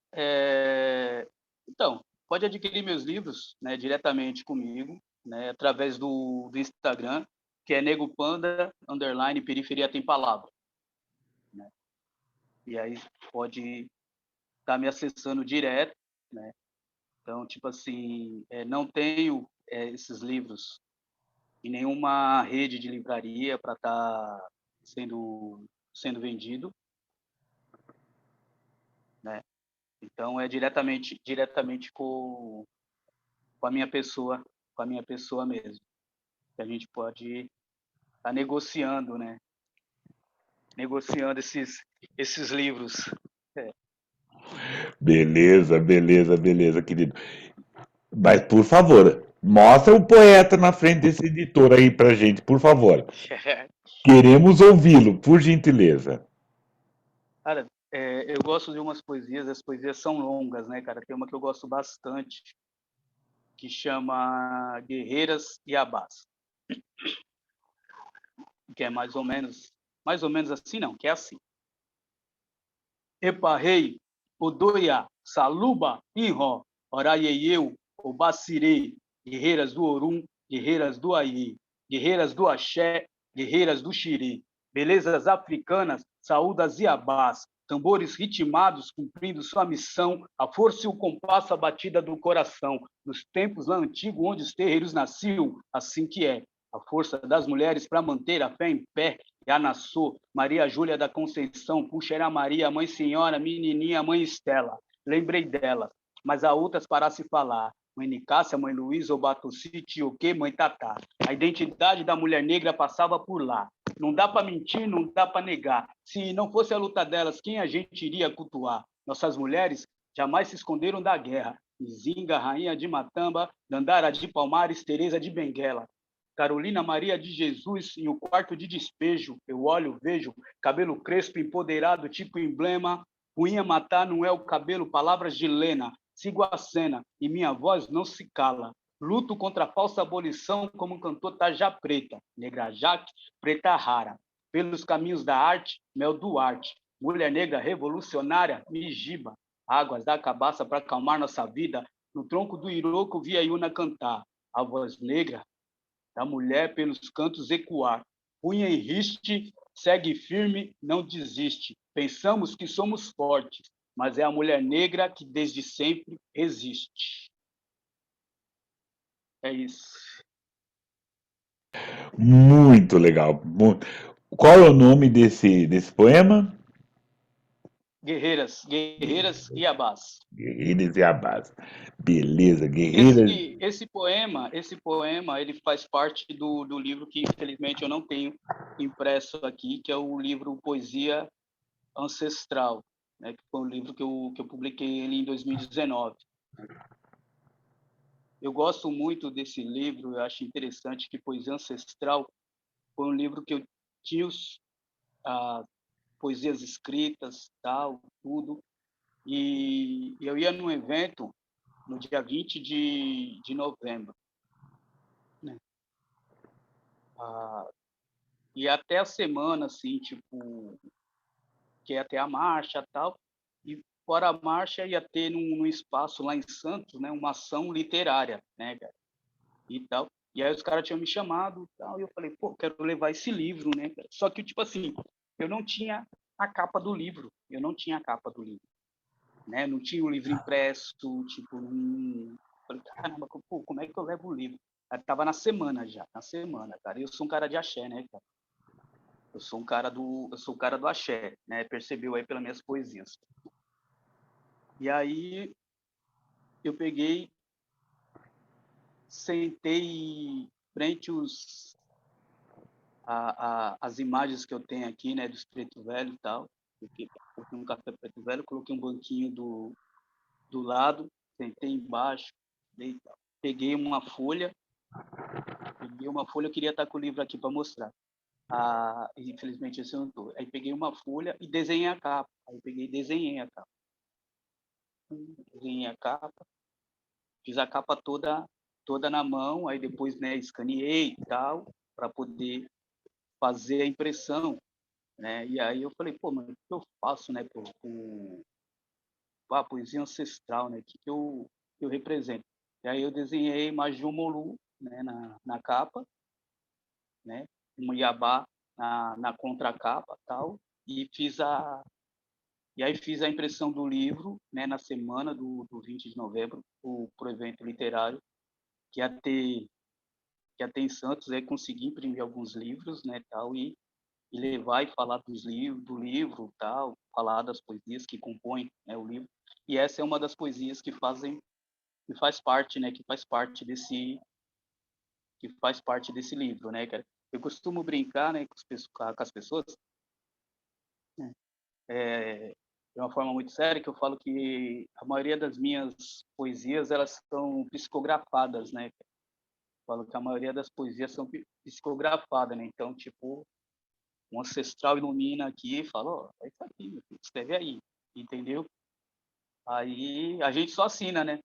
então, pode adquirir meus livros, né, diretamente comigo, né, através do Instagram, que é Nego Panda, _ Periferia Tem Palavra. Né? E aí pode estar me acessando direto, né? Então, tipo assim, não tenho esses livros em nenhuma rede de livraria para estar sendo vendido, né? Então, é diretamente com a minha pessoa mesmo, que a gente pode estar negociando, né? Negociando esses livros. É. Beleza, beleza, beleza, querido. Mas, por favor, mostra o poeta na frente desse editor aí pra gente, por favor. Queremos ouvi-lo, por gentileza. Cara, eu gosto de umas poesias, as poesias são longas, né, cara? Tem uma que eu gosto bastante, que chama Guerreiras e Abás, que é mais ou menos assim, não, que é assim. Eparrei, Odoia, Saluba, Inró, Oraieieu, Obacirei, guerreiras do Orum, guerreiras do Aie, guerreiras do Axé, guerreiras do Xiri, belezas africanas, saúdas e abás, tambores ritmados cumprindo sua missão, a força e o compasso, a batida do coração, nos tempos lá antigos onde os terreiros nasciam, assim que é. A força das mulheres para manter a fé em pé, Yanassô, Maria Júlia da Conceição, Puxera Maria, Mãe Senhora, Menininha, Mãe Estela. Lembrei dela, mas há outras para se falar. Mãe Nicásia, Mãe Luísa, Obatuci, Tioquê, Mãe Tatá. A identidade da mulher negra passava por lá. Não dá para mentir, não dá para negar. Se não fosse a luta delas, quem a gente iria cultuar? Nossas mulheres jamais se esconderam da guerra. Izinga, Rainha de Matamba, Dandara de Palmares, Teresa de Benguela. Carolina Maria de Jesus, em o quarto de despejo, eu olho, vejo, cabelo crespo, empoderado, tipo emblema, ruinha matar não é o cabelo, palavras de Lena, sigo a cena, e minha voz não se cala. Luto contra a falsa abolição como cantor Taja Preta, Negra Jaque, Preta Rara. Pelos caminhos da arte, Mel Duarte. Mulher negra revolucionária, Mijiba. Águas da cabaça para acalmar nossa vida, no tronco do Iroco vi a Iuna cantar. A voz negra da mulher pelos cantos ecoar. Punha em riste, segue firme, não desiste. Pensamos que somos fortes, mas é a mulher negra que desde sempre resiste. É isso. Muito legal. Qual é o nome desse poema? Guerreiras e Abás. Guerreiras e Abás. Beleza, Guerreiras. Esse poema, ele faz parte do livro que, infelizmente, eu não tenho impresso aqui, que é o livro Poesia Ancestral, né, que foi um livro que eu publiquei ele em 2019. Eu gosto muito desse livro, eu acho interessante que Poesia Ancestral foi um livro que eu tinha as poesias escritas, tal, tudo, e eu ia num evento no dia 20 de novembro, né? Ah, e até a semana, assim, tipo, que ia ter a marcha tal, e fora a marcha ia ter num espaço lá em Santos, né, uma ação literária, né, cara, e tal. E aí os caras tinham me chamado e tal, e eu falei, pô, quero levar esse livro, né, cara? Só que, tipo assim, eu não tinha a capa do livro, eu não tinha a capa do livro, né? Não tinha o livro impresso, tipo, falei, caramba, pô, como é que eu levo o livro? Aí tava na semana já, na semana, cara. E eu sou um cara de axé, né, cara? Eu sou um cara do axé, né? Percebeu aí pelas minhas poesias. E aí eu peguei, sentei frente as imagens que eu tenho aqui, né, dos preto velho e tal. Coloquei um café preto velho, coloquei um banquinho do lado, sentei embaixo, peguei uma folha, eu queria estar com o livro aqui para mostrar. Infelizmente esse eu não estou. Aí peguei uma folha e desenhei a capa. Aí peguei e desenhei a capa, fiz a capa toda na mão, aí depois, né, escaneei e tal, para poder fazer a impressão, né? E aí eu falei, pô, mas o que eu faço, né, com a poesia ancestral, né? O que eu represento? E aí eu desenhei a imagem de um Molu, né, na capa, né? Um Iabá na contracapa, tal, e aí fiz a impressão do livro, né, na semana do 20 de novembro, pro evento literário que ia ter em Santos, aí consegui imprimir alguns livros, né, tal, e levar e falar do livro, tal, falar das poesias que compõem, né, o livro. E essa é uma das poesias que faz parte, né, que faz parte desse livro, né, cara. Eu costumo brincar, né, com as pessoas, né, de uma forma muito séria, que eu falo que a maioria das minhas poesias elas são psicografadas, né? Eu falo que a maioria das poesias são psicografadas, né? Então, tipo, um ancestral ilumina aqui e fala, ó, é isso aqui, meu filho, escreve aí, entendeu? Aí a gente só assina, né?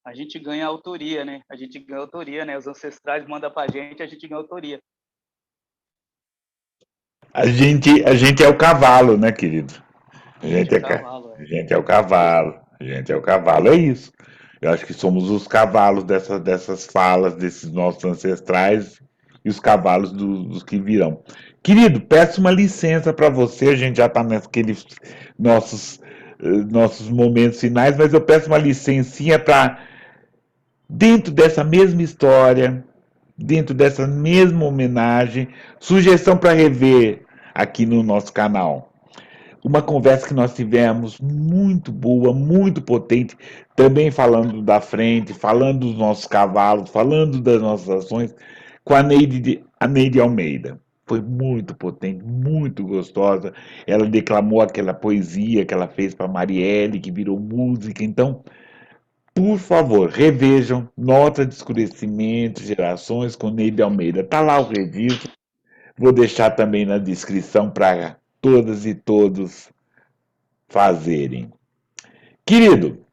A gente ganha autoria, né? A gente ganha autoria, né? Os ancestrais mandam pra gente, a gente ganha autoria. A gente é o cavalo, né, querido? A A gente é gente o é, cavalo, a gente é o cavalo. A gente é o cavalo. É isso. Eu acho que somos os cavalos dessas falas, desses nossos ancestrais e os cavalos dos que virão. Querido, peço uma licença para você. A gente já está naqueles nossos, nossos momentos finais, mas eu peço uma licencinha para, dentro dessa mesma história, dentro dessa mesma homenagem, sugestão para rever aqui no nosso canal. Uma conversa que nós tivemos muito boa, muito potente, também falando da frente, falando dos nossos cavalos, falando das nossas ações, com a Neide Almeida. Foi muito potente, muito gostosa. Ela declamou aquela poesia que ela fez para Marielle, que virou música. Então, por favor, revejam Nota de Escurecimento, Gerações com Neide Almeida. Está lá o registro. Vou deixar também na descrição para todas e todos fazerem. Querido,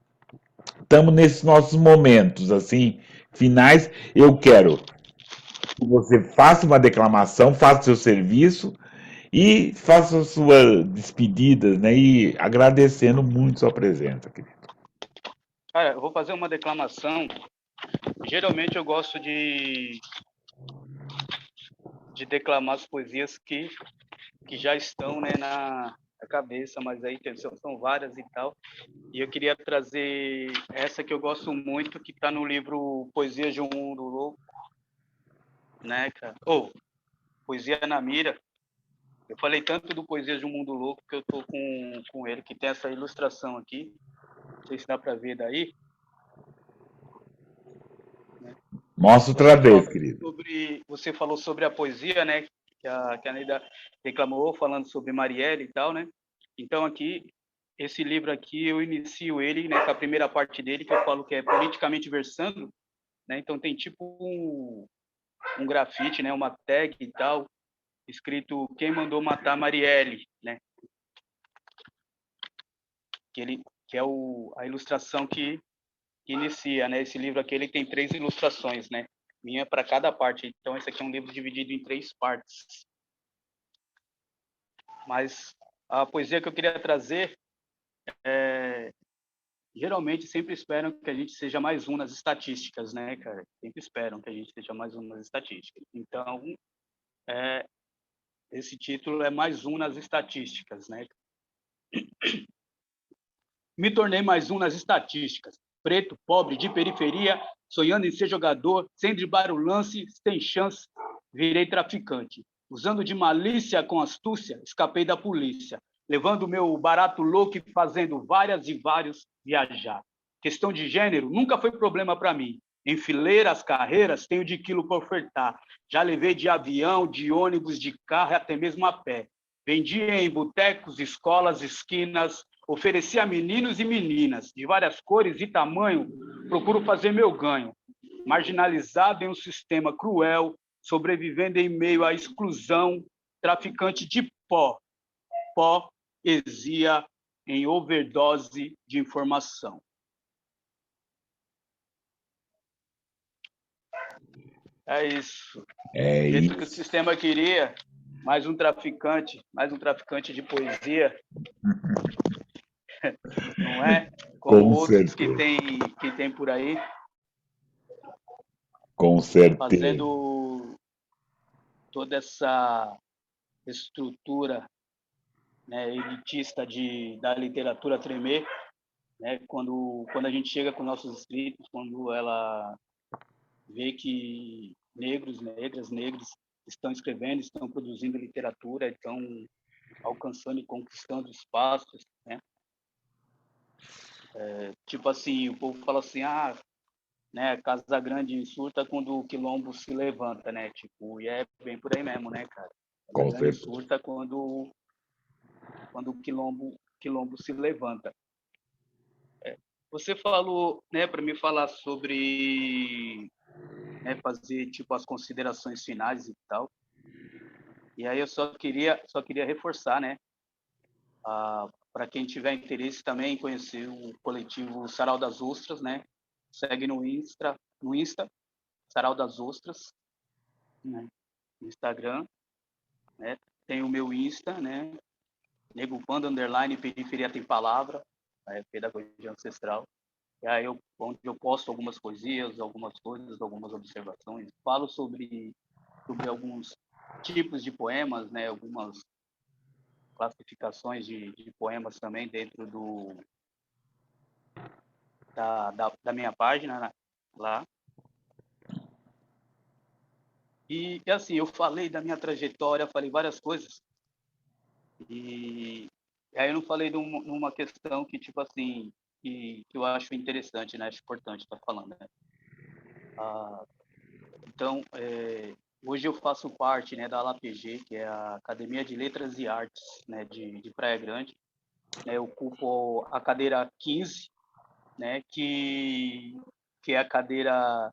estamos nesses nossos momentos assim finais. Eu quero que você faça uma declamação, faça seu serviço e faça a sua despedida, né? E agradecendo muito sua presença, querido. Cara, eu vou fazer uma declamação. Geralmente eu gosto de declamar as poesias que já estão, né, na cabeça, mas aí são várias e tal. E eu queria trazer essa que eu gosto muito, que está no livro Poesias de um Mundo Louco, né, cara? Ou, Poesia na Mira. Eu falei tanto do Poesias de um Mundo Louco que eu tô com ele, que tem essa ilustração aqui. Não sei se dá para ver daí. Né? Mostra outra vez, querido. Você falou sobre a poesia, né? Que a Neida reclamou, falando sobre Marielle e tal, né? Então, aqui, esse livro aqui, eu inicio ele, né, com a primeira parte dele, que eu falo que é politicamente versando, né? Então, tem tipo um grafite, né? Uma tag e tal, escrito Quem Mandou Matar Marielle, né? Que é a ilustração que inicia, né? Esse livro aqui ele tem 3 ilustrações, né? Minha para cada parte. Então esse aqui é um livro dividido em 3 partes. Mas a poesia que eu queria trazer geralmente sempre esperam que a gente seja mais um nas estatísticas, né, cara? Sempre esperam que a gente seja mais um nas estatísticas. Então, esse título é mais um nas estatísticas, né? Me tornei mais um nas estatísticas. Preto, pobre, de periferia, sonhando em ser jogador, sem driblar o lance, sem chance, virei traficante. Usando de malícia com astúcia, escapei da polícia, levando o meu barato louco e fazendo várias e vários viajar. Questão de gênero nunca foi problema para mim. Em fileiras, carreiras, tenho de quilo para ofertar. Já levei de avião, de ônibus, de carro e até mesmo a pé. Vendi em botecos, escolas, esquinas, ofereci a meninos e meninas de várias cores e tamanho, procuro fazer meu ganho. Marginalizado em um sistema cruel, sobrevivendo em meio à exclusão, traficante de poesia em overdose de informação. É isso. É Do jeito que o isso. sistema queria, mais um traficante de poesia, não é? Como Com outros certeza. que tem por aí, Com certeza. fazendo toda essa estrutura, né, elitista da literatura tremer, né, quando a gente chega com nossos escritos, quando ela vê que negros, negras, negros estão escrevendo, estão produzindo literatura, estão alcançando e conquistando espaços, né? Tipo assim, o povo fala assim, né, Casa Grande surta quando o quilombo se levanta, né? Tipo, e é bem por aí mesmo, né, cara? Casa Com Grande certeza. surta quando o quilombo se levanta. Você falou, né, para me falar sobre, né, fazer tipo as considerações finais e tal. E aí eu só queria reforçar, né, para quem tiver interesse também em conhecer o coletivo Sarau das Ostras, né? Segue no Insta, Sarau das Ostras, né? No Instagram, né? Tem o meu Insta, né? Nego Panda underline Periferia Tem Palavra, pedagogia ancestral. E aí onde eu posto algumas poesias, algumas coisas, algumas observações, falo sobre alguns tipos de poemas, né? Algumas classificações de poemas também dentro da minha página, né, lá. E assim, eu falei da minha trajetória, falei várias coisas. E aí eu não falei numa questão que, tipo assim, que eu acho interessante, né? Acho importante estar falando, né? Então, hoje eu faço parte, né, da ALAPG, que é a Academia de Letras e Artes, né, de Praia Grande. Né, eu ocupo a cadeira 15, né, que é a cadeira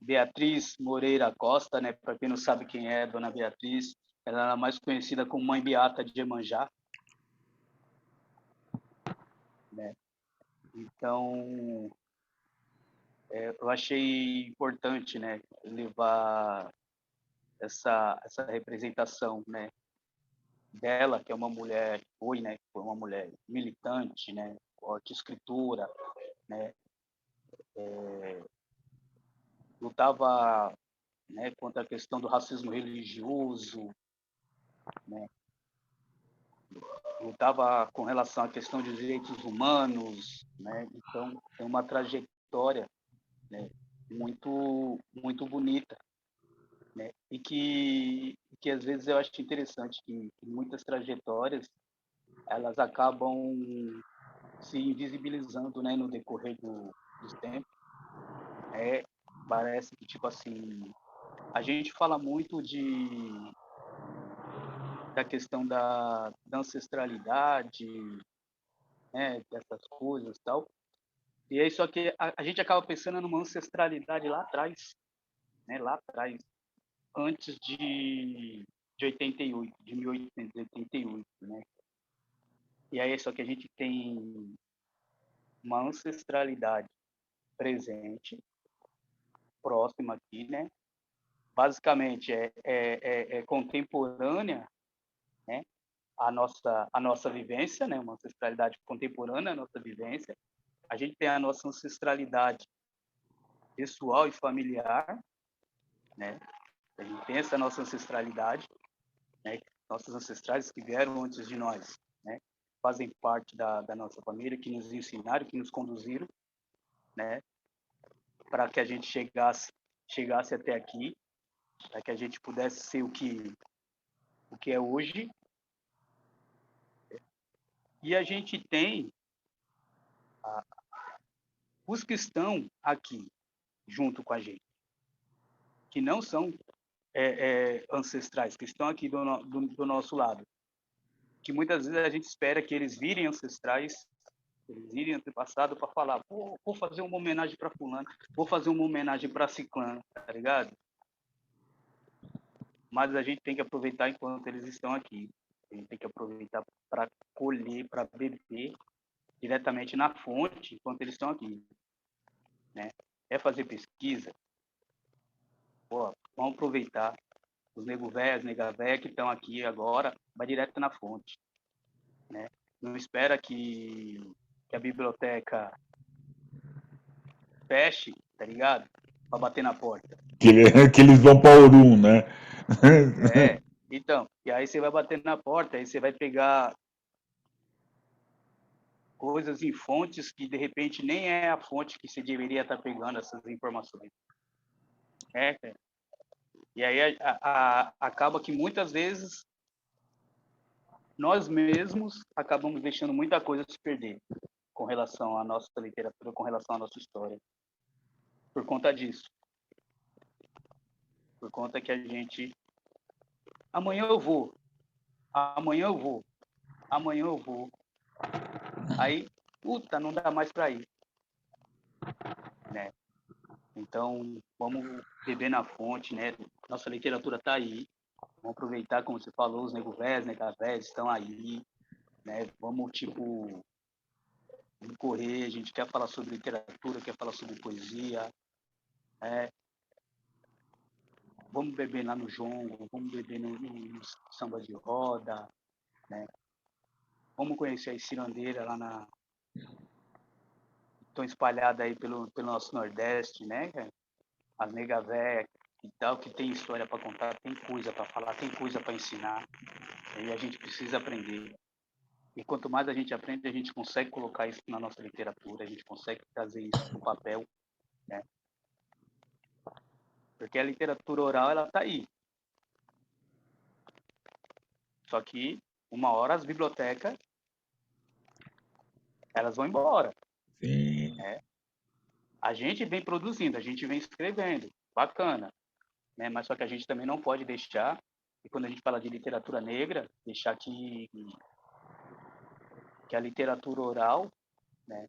Beatriz Moreira Costa, né? Para quem não sabe quem é Dona Beatriz, ela é mais conhecida como Mãe Beata de Iemanjá, né? Então, eu achei importante, né, levar essa representação, né, dela, que é uma mulher, né, foi uma mulher militante, né, de escritura, né, lutava, né, contra a questão do racismo religioso, né, lutava com relação à questão dos direitos humanos, né? Então tem uma trajetória, né, muito bonita, né? E que às vezes eu acho interessante que muitas trajetórias elas acabam se invisibilizando, né, no decorrer dos tempos. É, parece que, tipo assim, a gente fala muito da questão da ancestralidade, né, dessas coisas e tal. E aí, só que a gente acaba pensando numa ancestralidade lá atrás, né, lá atrás, antes de 88, de 1888, né? E aí, só que a gente tem uma ancestralidade presente, próxima aqui, né? Basicamente é contemporânea, né? A nossa vivência, né? Uma ancestralidade contemporânea à nossa vivência. A gente tem a nossa ancestralidade pessoal e familiar, né? A gente tem essa nossa ancestralidade, né? Nossos ancestrais que vieram antes de nós, né? Fazem parte da nossa família, que nos ensinaram, que nos conduziram, né? Para que a gente chegasse até aqui, para que a gente pudesse ser o que é hoje. E a gente tem os que estão aqui junto com a gente, que não são ancestrais, que estão aqui do nosso lado, que muitas vezes a gente espera que eles virem ancestrais, eles virem antepassado para falar, pô, vou fazer uma homenagem para fulano, vou fazer uma homenagem para ciclano, tá ligado? Mas a gente tem que aproveitar enquanto eles estão aqui. A gente tem que aproveitar para colher, para beber diretamente na fonte enquanto eles estão aqui, né? É fazer pesquisa, pô, vamos aproveitar os nego véia, as nega véia que estão aqui agora, vai direto na fonte, né? Não espera que a biblioteca feche, tá ligado? Para bater na porta. Que eles vão para Orum, né? Então, e aí você vai bater na porta, aí você vai pegar coisas em fontes que de repente nem é a fonte que você deveria estar pegando essas informações. Cara. E aí acaba que muitas vezes nós mesmos acabamos deixando muita coisa se perder com relação à nossa literatura, com relação à nossa história. Por conta disso. Por conta que a gente. Amanhã eu vou. Amanhã eu vou. Amanhã eu vou. Aí, puta, não dá mais para ir. Né? Então, vamos beber na fonte, né? Nossa literatura está aí. Vamos aproveitar, como você falou, os nego vés, nega vés estão aí, né? Vamos, tipo, correr, a gente quer falar sobre literatura, quer falar sobre poesia, né? Vamos beber lá no jongo, vamos beber no samba de roda, né? Vamos conhecer as cirandeiras lá estão espalhadas aí pelo nosso Nordeste, né? As nega véia e tal, que tem história para contar, tem coisa para falar, tem coisa para ensinar, e a gente precisa aprender. E quanto mais a gente aprende, a gente consegue colocar isso na nossa literatura, a gente consegue trazer isso para o papel, né? Porque a literatura oral, ela está aí. Só que, uma hora, as bibliotecas, elas vão embora. Sim. Né? A gente vem produzindo, a gente vem escrevendo, bacana. Né? Mas só que a gente também não pode deixar, e quando a gente fala de literatura negra, deixar que a literatura oral, né,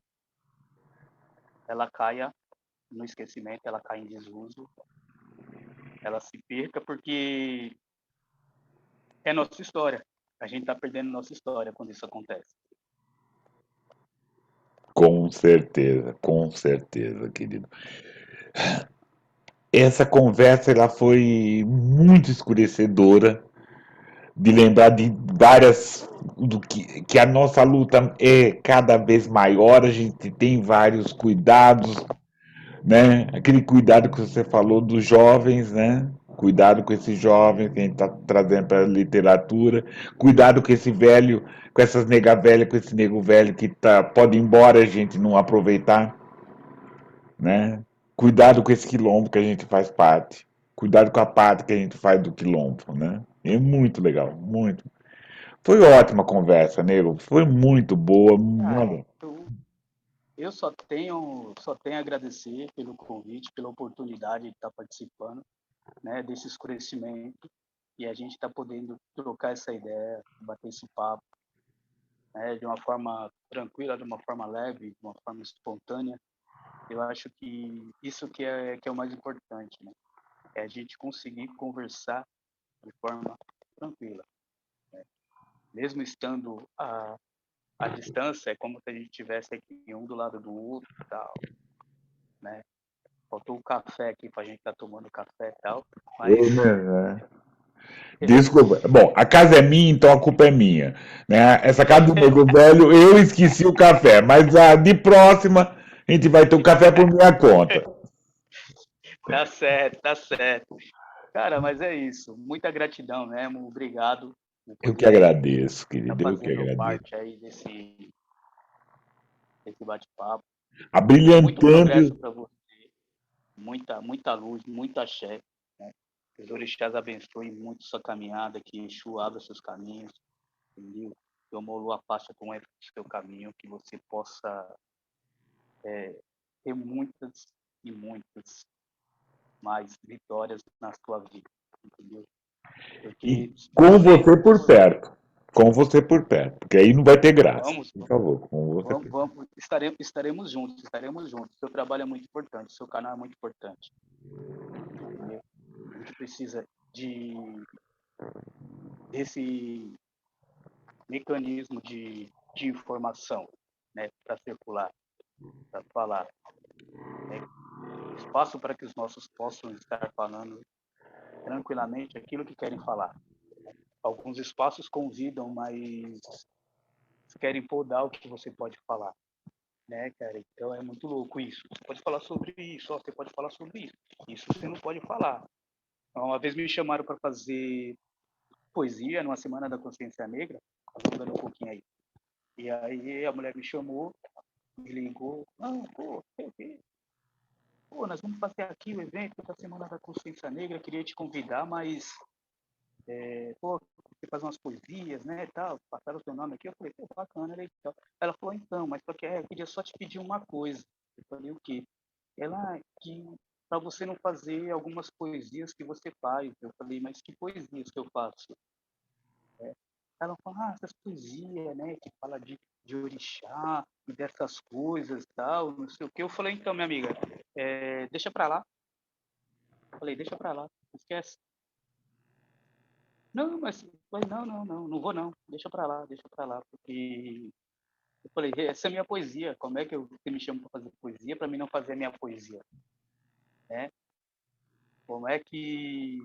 ela caia no esquecimento, ela caia em desuso, ela se perca, porque é nossa história. A gente está perdendo nossa história quando isso acontece. Com certeza, querido. Essa conversa ela foi muito escurecedora de lembrar de várias do que a nossa luta é cada vez maior, a gente tem vários cuidados, né? Aquele cuidado que você falou dos jovens, né? Cuidado com esses jovens que a gente está trazendo para a literatura, cuidado com esse velho, com essas nega velha, com esse nego velho que pode ir embora a gente não aproveitar, né? Cuidado com esse quilombo que a gente faz parte. cuidado com a parte que a gente faz do quilombo, né? É muito legal, muito. Foi ótima conversa, nego. Foi muito boa. Ah, Olha, eu só tenho a agradecer pelo convite, pela oportunidade de estar participando, né, desse esclarecimento e a gente está podendo trocar essa ideia, bater esse papo, né, de uma forma tranquila, de uma forma leve, de uma forma espontânea. Eu acho que isso que é o mais importante, né? É a gente conseguir conversar de forma tranquila, mesmo estando à distância, é como se a gente estivesse aqui um do lado do outro, tal, né? Faltou o café aqui para a gente estar tomando café e tal, eu, mas né? Desculpa. Bom, a casa é minha, então a culpa é minha. Né? Essa casa do nego velho, eu esqueci o café, mas a de próxima a gente vai ter o café por minha conta. tá certo, tá certo. Cara, mas é isso. Muita gratidão mesmo. Obrigado por Eu que poder agradeço, estar querido, eu que fazendo agradeço. parte aí desse bate-papo. Muito Abrilhantando. progresso para você, muita luz, muita axé. Né? Que os orixás abençoem muito sua caminhada, que Exu abra seus caminhos, entendeu? Que o Molu afaste com ele o seu caminho, que você possa ter muitas e muitas mais vitórias na sua vida, entendeu? E Porque com você, você por perto. Com você por perto. Porque aí não vai ter graça. vamos, Por favor, com você por vamos, perto. vamos estaremos juntos, estaremos juntos. Seu trabalho é muito importante, seu canal é muito importante, entendeu? A gente precisa desse mecanismo de informação, né, para circular, para falar, né, espaço para que os nossos possam estar falando tranquilamente aquilo que querem falar. Alguns espaços convidam, mas querem podar o que você pode falar, né, cara? Então é muito louco isso. Você pode falar sobre isso, ó, você pode falar sobre isso. Isso você não pode falar. Uma vez me chamaram para fazer poesia numa semana da consciência negra, alongando um pouquinho aí. E aí a mulher me chamou, me ligou, não, pô, nós vamos fazer aqui o evento da semana da consciência negra, queria te convidar, mas pô, você faz umas poesias, né, e tal, passaram o seu nome aqui, eu falei, pô, bacana, legal. Ela falou, então, mas só que eu queria só te pedir uma coisa. Eu falei, o quê? Ela, que para você não fazer algumas poesias que você faz. Eu falei, mas que poesias que eu faço? Ela falou, essas poesias, né, que fala de orixá e dessas coisas e tal, não sei o quê. Eu falei, então, minha amiga, deixa pra lá. Eu falei, deixa pra lá, esquece. Não, mas falei, não vou não, deixa pra lá, porque eu falei, essa é a minha poesia, como é que você me chama para fazer poesia para mim não fazer a minha poesia, né? Como é que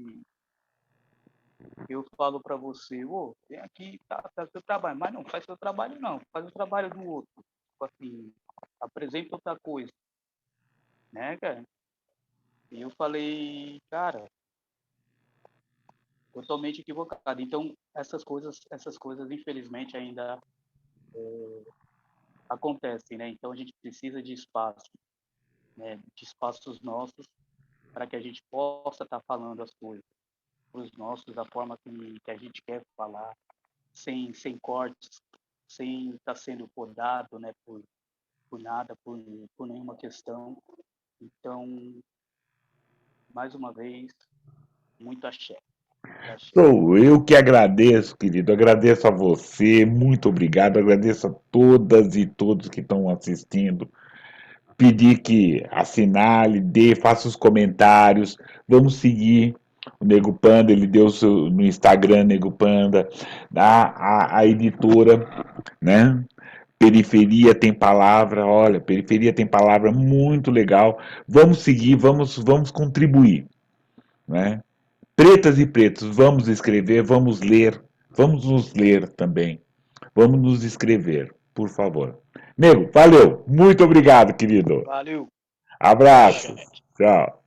eu falo para você, ô, vem aqui, tá seu trabalho, mas não faz seu trabalho não, faz o trabalho do outro, tipo assim, apresenta outra coisa, né, cara? E eu falei, cara, totalmente equivocado. Então, essas coisas infelizmente ainda acontecem, né? Então a gente precisa de espaço, né, de espaços nossos para que a gente possa estar falando as coisas para os nossos da forma que a gente quer falar, sem cortes, sem estar sendo podado, né, por nada, por nenhuma questão. Então, mais uma vez, muito axé, muito axé. Sou eu que agradeço, querido. Agradeço a você, muito obrigado. Agradeço a todas e todos que estão assistindo. Pedir que assinale, dê, faça os comentários. Vamos seguir o Nego Panda. Ele deu no Instagram Nego Panda, a editora, né? Periferia tem palavra, olha, Periferia tem palavra muito legal. Vamos seguir, vamos contribuir, né? Pretas e pretos, vamos escrever, vamos ler, vamos nos ler também. Vamos nos escrever, por favor. Nego, valeu. Muito obrigado, querido. Valeu, Abraço. axé. Tchau.